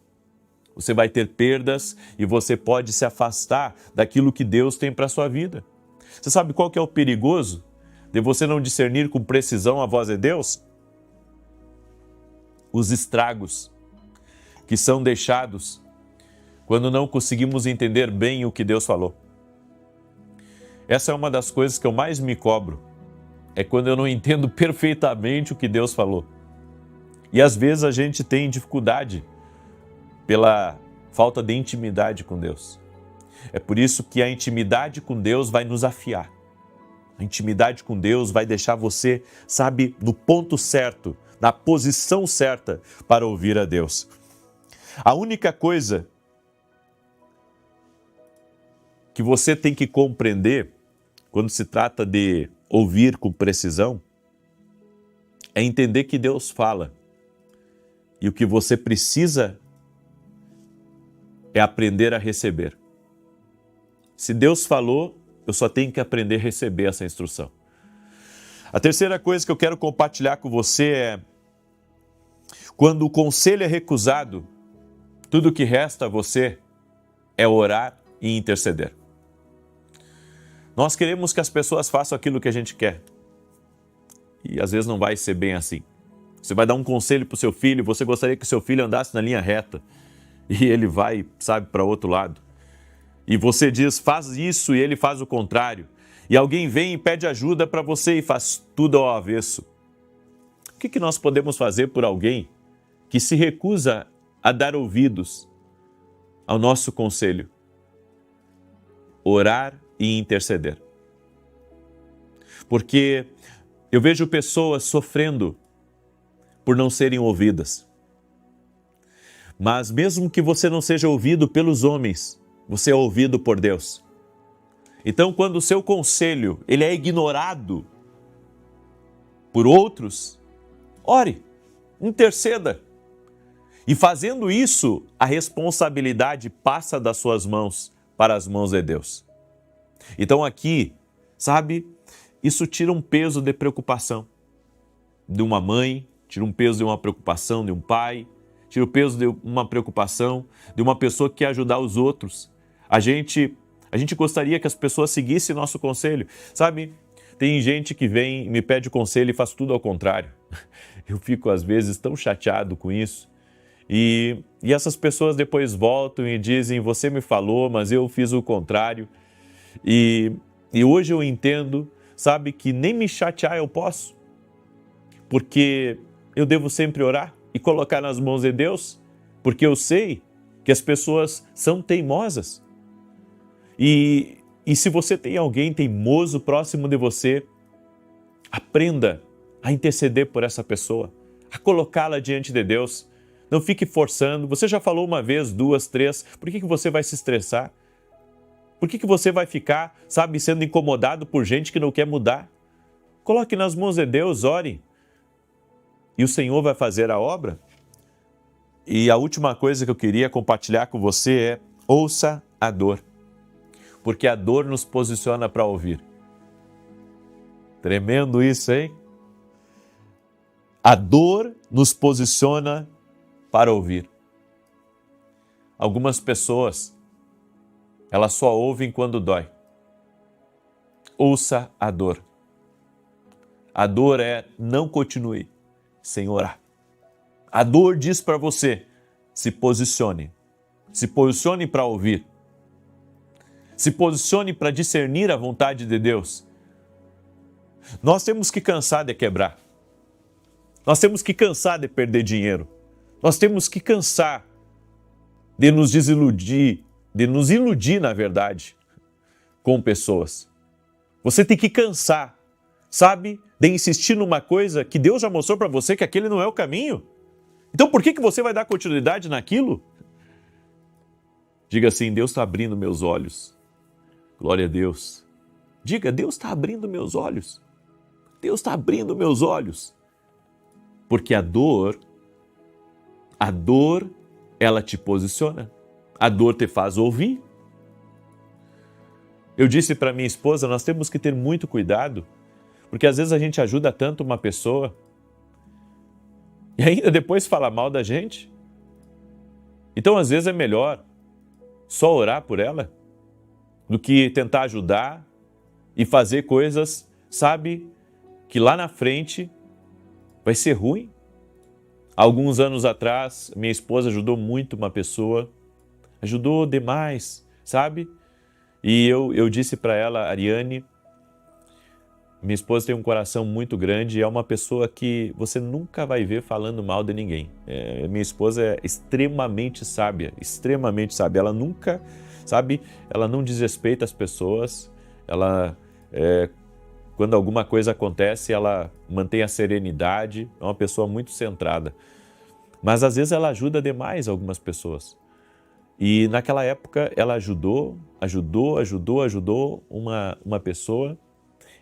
Você vai ter perdas e você pode se afastar daquilo que Deus tem para a sua vida. Você sabe qual que é o perigoso de você não discernir com precisão a voz de Deus? Os estragos que são deixados quando não conseguimos entender bem o que Deus falou. Essa é uma das coisas que eu mais me cobro. É quando eu não entendo perfeitamente o que Deus falou. E às vezes a gente tem dificuldade pela falta de intimidade com Deus. É por isso que a intimidade com Deus vai nos afiar. A intimidade com Deus vai deixar você, sabe, no ponto certo, na posição certa para ouvir a Deus. A única coisa que você tem que compreender quando se trata de ouvir com precisão é entender que Deus fala. E o que você precisa é aprender a receber. Se Deus falou, eu só tenho que aprender a receber essa instrução. A terceira coisa que eu quero compartilhar com você é: quando o conselho é recusado, tudo o que resta a você é orar e interceder. Nós queremos que as pessoas façam aquilo que a gente quer. E às vezes não vai ser bem assim. Você vai dar um conselho para o seu filho, você gostaria que o seu filho andasse na linha reta. E ele vai, para outro lado. E você diz, faz isso, e ele faz o contrário. E alguém vem e pede ajuda para você e faz tudo ao avesso. O que nós podemos fazer por alguém que se recusa a dar ouvidos ao nosso conselho? Orar e interceder. Porque eu vejo pessoas sofrendo por não serem ouvidas. Mas mesmo que você não seja ouvido pelos homens, você é ouvido por Deus. Então, quando o seu conselho ele é ignorado por outros, ore, interceda. E fazendo isso, a responsabilidade passa das suas mãos para as mãos de Deus. Então aqui, isso tira um peso de preocupação de uma mãe, tira um peso de uma preocupação de um pai, tira o peso de uma preocupação de uma pessoa que quer ajudar os outros. A gente gostaria que as pessoas seguissem nosso conselho. Tem gente que vem e me pede conselho e faz tudo ao contrário. Eu fico às vezes tão chateado com isso. E essas pessoas depois voltam e dizem, você me falou, mas eu fiz o contrário. E hoje eu entendo, que nem me chatear eu posso. Porque eu devo sempre orar e colocar nas mãos de Deus, porque eu sei que as pessoas são teimosas. E se você tem alguém teimoso próximo de você, aprenda a interceder por essa pessoa, a colocá-la diante de Deus. Não fique forçando. Você já falou uma vez, duas, três, por que você vai se estressar? Por que você vai ficar, sendo incomodado por gente que não quer mudar? Coloque nas mãos de Deus, ore. E o Senhor vai fazer a obra. E a última coisa que eu queria compartilhar com você é: ouça a dor. Porque a dor nos posiciona para ouvir. Tremendo isso, hein? A dor nos posiciona para ouvir. Algumas pessoas, elas só ouvem quando dói. Ouça a dor. A dor é: não continue sem orar. A dor diz para você: se posicione. Se posicione para ouvir. Se posicione para discernir a vontade de Deus. Nós temos que cansar de quebrar. Nós temos que cansar de perder dinheiro. Nós temos que cansar de nos desiludir, de nos iludir, na verdade, com pessoas. Você tem que cansar, de insistir numa coisa que Deus já mostrou para você que aquele não é o caminho. Então por que você vai dar continuidade naquilo? Diga assim: Deus está abrindo meus olhos. Glória a Deus. Diga: Deus está abrindo meus olhos. Deus está abrindo meus olhos. Porque a dor, ela te posiciona. A dor te faz ouvir. Eu disse para minha esposa, nós temos que ter muito cuidado, porque às vezes a gente ajuda tanto uma pessoa e ainda depois fala mal da gente. Então às vezes é melhor só orar por ela do que tentar ajudar e fazer coisas, que lá na frente vai ser ruim. Alguns anos atrás, minha esposa ajudou muito uma pessoa, ajudou demais, E eu disse para ela: Ariane, minha esposa tem um coração muito grande e é uma pessoa que você nunca vai ver falando mal de ninguém. Minha esposa é extremamente sábia. Ela nunca, ela não desrespeita as pessoas. Ela, quando alguma coisa acontece, ela mantém a serenidade. É uma pessoa muito centrada. Mas às vezes ela ajuda demais algumas pessoas. E naquela época ela ajudou uma pessoa,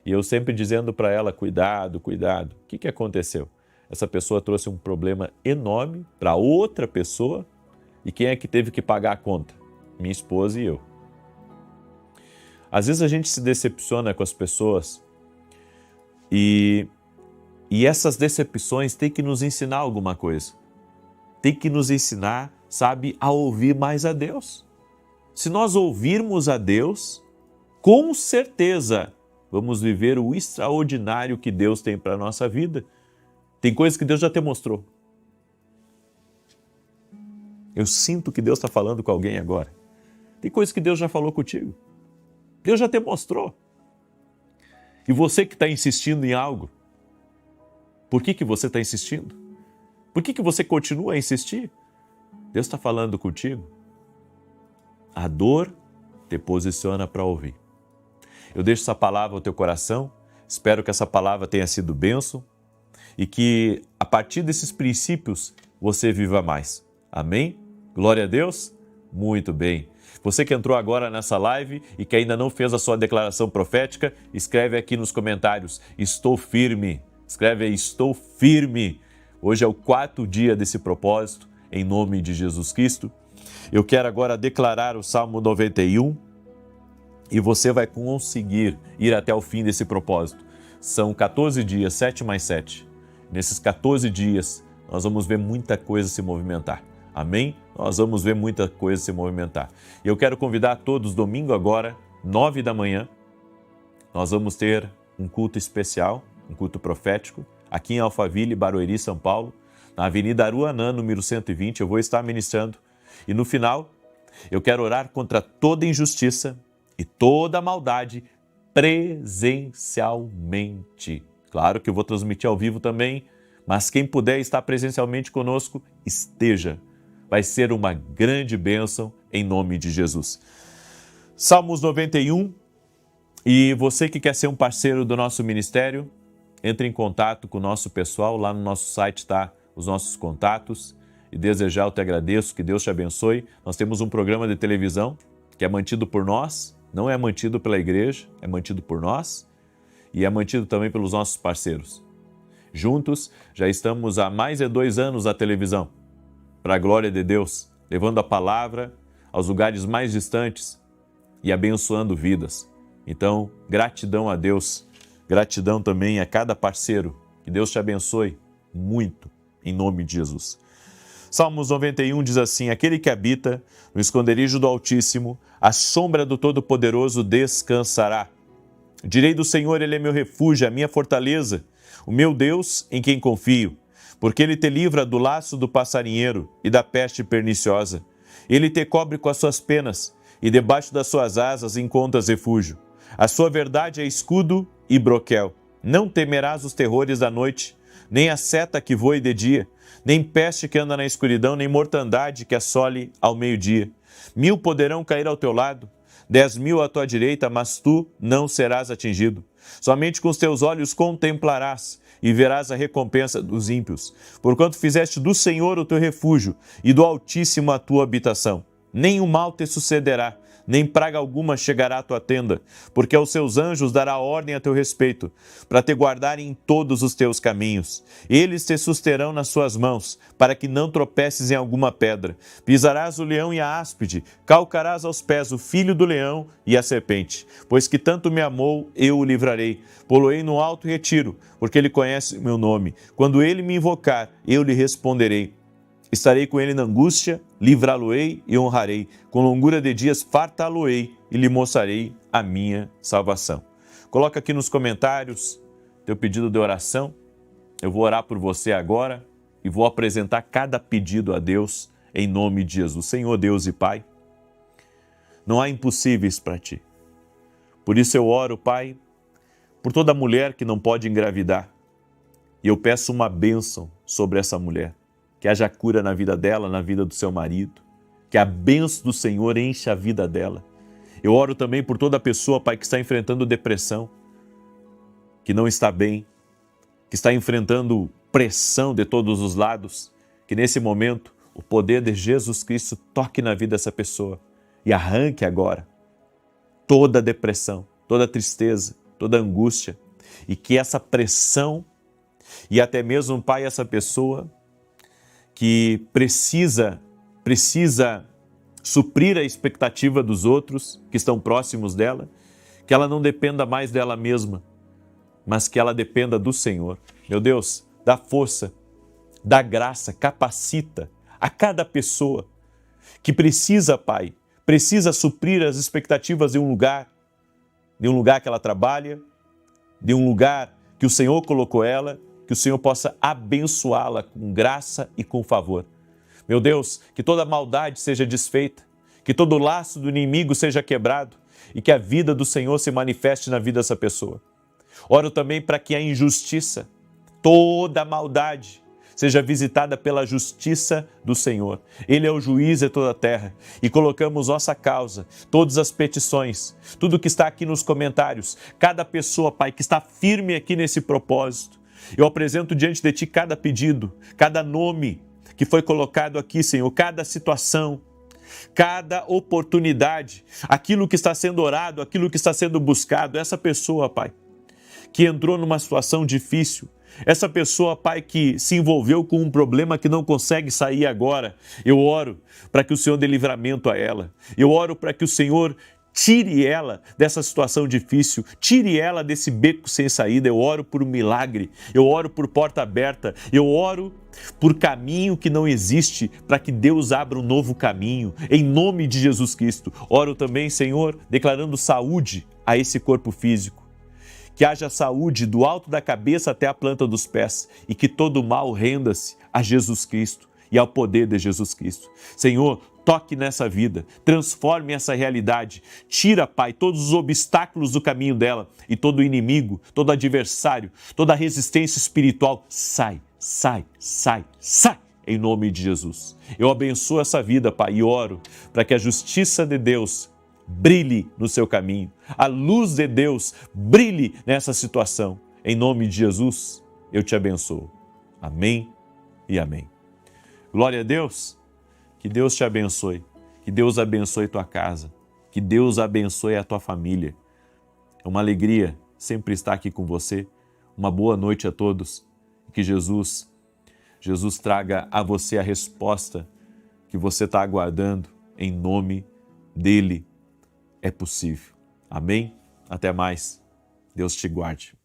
e eu sempre dizendo para ela, cuidado, cuidado. O que aconteceu? Essa pessoa trouxe um problema enorme para outra pessoa, e quem é que teve que pagar a conta? Minha esposa e eu. Às vezes a gente se decepciona com as pessoas e essas decepções têm que nos ensinar alguma coisa. Tem que nos ensinar, sabe, a ouvir mais a Deus. Se nós ouvirmos a Deus, com certeza vamos viver o extraordinário que Deus tem para a nossa vida. Tem coisas que Deus já te mostrou. Eu sinto que Deus está falando com alguém agora. Tem coisas que Deus já falou contigo. Deus já te mostrou. E você que está insistindo em algo, por que você está insistindo? Por que você continua a insistir? Deus está falando contigo. A dor te posiciona para ouvir. Eu deixo essa palavra ao teu coração, espero que essa palavra tenha sido bênção e que a partir desses princípios você viva mais. Amém? Glória a Deus? Muito bem. Você que entrou agora nessa live e que ainda não fez a sua declaração profética, escreve aqui nos comentários, estou firme. Escreve aí, estou firme. Hoje é o 4º dia desse propósito, em nome de Jesus Cristo. Eu quero agora declarar o Salmo 91 e você vai conseguir ir até o fim desse propósito. São 14 dias, 7 mais 7. Nesses 14 dias, nós vamos ver muita coisa se movimentar. Amém? Nós vamos ver muita coisa se movimentar. E eu quero convidar todos, domingo agora, 9 da manhã, nós vamos ter um culto especial, um culto profético, aqui em Alphaville, Barueri, São Paulo, na Avenida Aruanã, número 120, eu vou estar ministrando. E no final, eu quero orar contra toda injustiça e toda maldade presencialmente. Claro que eu vou transmitir ao vivo também, mas quem puder estar presencialmente conosco, esteja. Vai ser uma grande bênção em nome de Jesus. Salmos 91, e você que quer ser um parceiro do nosso ministério, entre em contato com o nosso pessoal, lá no nosso site está os nossos contatos. E desde já eu te agradeço, que Deus te abençoe. Nós temos um programa de televisão que é mantido por nós, não é mantido pela igreja, é mantido por nós e é mantido também pelos nossos parceiros. Juntos, já estamos há mais de 2 anos na televisão, para a glória de Deus, levando a palavra aos lugares mais distantes e abençoando vidas. Então, gratidão a Deus, gratidão também a cada parceiro. Que Deus te abençoe muito, em nome de Jesus. Salmos 91 diz assim, aquele que habita no esconderijo do Altíssimo, à sombra do Todo-Poderoso descansará. Direi do Senhor, Ele é meu refúgio, a minha fortaleza, o meu Deus em quem confio. Porque Ele te livra do laço do passarinheiro e da peste perniciosa. Ele te cobre com as suas penas e debaixo das suas asas encontras refúgio. A sua verdade é escudo e broquel. Não temerás os terrores da noite, nem a seta que voe de dia, nem peste que anda na escuridão, nem mortandade que assole ao meio-dia. 1000 poderão cair ao teu lado, 10.000 à tua direita, mas tu não serás atingido. Somente com os teus olhos contemplarás e verás a recompensa dos ímpios, porquanto fizeste do Senhor o teu refúgio e do Altíssimo a tua habitação. Nem o mal te sucederá, nem praga alguma chegará à tua tenda, porque aos seus anjos dará ordem a teu respeito, para te guardarem em todos os teus caminhos. Eles te susterão nas suas mãos, para que não tropeces em alguma pedra. Pisarás o leão e a áspide, calcarás aos pés o filho do leão e a serpente. Pois que tanto me amou, eu o livrarei. Poloei no alto retiro, porque ele conhece o meu nome. Quando ele me invocar, eu lhe responderei. Estarei com ele na angústia, livrá-lo-ei e honrarei. Com longura de dias fartá-lo-ei e lhe mostrarei a minha salvação. Coloca aqui nos comentários teu pedido de oração. Eu vou orar por você agora e vou apresentar cada pedido a Deus em nome de Jesus. Senhor Deus e Pai, não há impossíveis para ti. Por isso eu oro, Pai, por toda mulher que não pode engravidar. E eu peço uma bênção sobre essa mulher. Que haja cura na vida dela, na vida do seu marido. Que a bênção do Senhor enche a vida dela. Eu oro também por toda pessoa, Pai, que está enfrentando depressão, que não está bem, que está enfrentando pressão de todos os lados. que nesse momento o poder de Jesus Cristo toque na vida dessa pessoa e arranque agora toda depressão, toda tristeza, toda angústia, e que essa pressão e até mesmo, Pai, essa pessoa que precisa suprir a expectativa dos outros que estão próximos dela, que ela não dependa mais dela mesma, mas que ela dependa do Senhor. Meu Deus, dá força, dá graça, capacita a cada pessoa que precisa, Pai, precisa suprir as expectativas de um lugar que ela trabalha, de um lugar que o Senhor colocou ela, que o Senhor possa abençoá-la com graça e com favor. Meu Deus, que toda maldade seja desfeita, que todo laço do inimigo seja quebrado e que a vida do Senhor se manifeste na vida dessa pessoa. Oro também para que a injustiça, toda a maldade, seja visitada pela justiça do Senhor. Ele é o juiz de toda a terra e colocamos nossa causa, todas as petições, tudo que está aqui nos comentários, cada pessoa, Pai, que está firme aqui nesse propósito. Eu apresento diante de Ti cada pedido, cada nome que foi colocado aqui, Senhor, cada situação, cada oportunidade, aquilo que está sendo orado, aquilo que está sendo buscado, essa pessoa, Pai, que entrou numa situação difícil, essa pessoa, Pai, que se envolveu com um problema que não consegue sair agora, eu oro para que o Senhor dê livramento a ela. Eu oro para que o Senhor tire ela dessa situação difícil, tire ela desse beco sem saída. Eu oro por um milagre, eu oro por porta aberta, eu oro por caminho que não existe, para que Deus abra um novo caminho, em nome de Jesus Cristo. Oro também, Senhor, declarando saúde a esse corpo físico. Que haja saúde do alto da cabeça até a planta dos pés e que todo mal renda-se a Jesus Cristo e ao poder de Jesus Cristo. Senhor, toque nessa vida, transforme essa realidade. Tira, Pai, todos os obstáculos do caminho dela e todo inimigo, todo adversário, toda resistência espiritual. Sai, sai, sai, sai, em nome de Jesus. Eu abençoo essa vida, Pai, e oro para que a justiça de Deus brilhe no seu caminho. A luz de Deus brilhe nessa situação. Em nome de Jesus, eu te abençoo. Amém e amém. Glória a Deus. Que Deus te abençoe. Que Deus abençoe tua casa. Que Deus abençoe a tua família. É uma alegria sempre estar aqui com você. Uma boa noite a todos. Que Jesus traga a você a resposta que você está aguardando. Em nome dele. É possível. Amém? Até mais. Deus te guarde.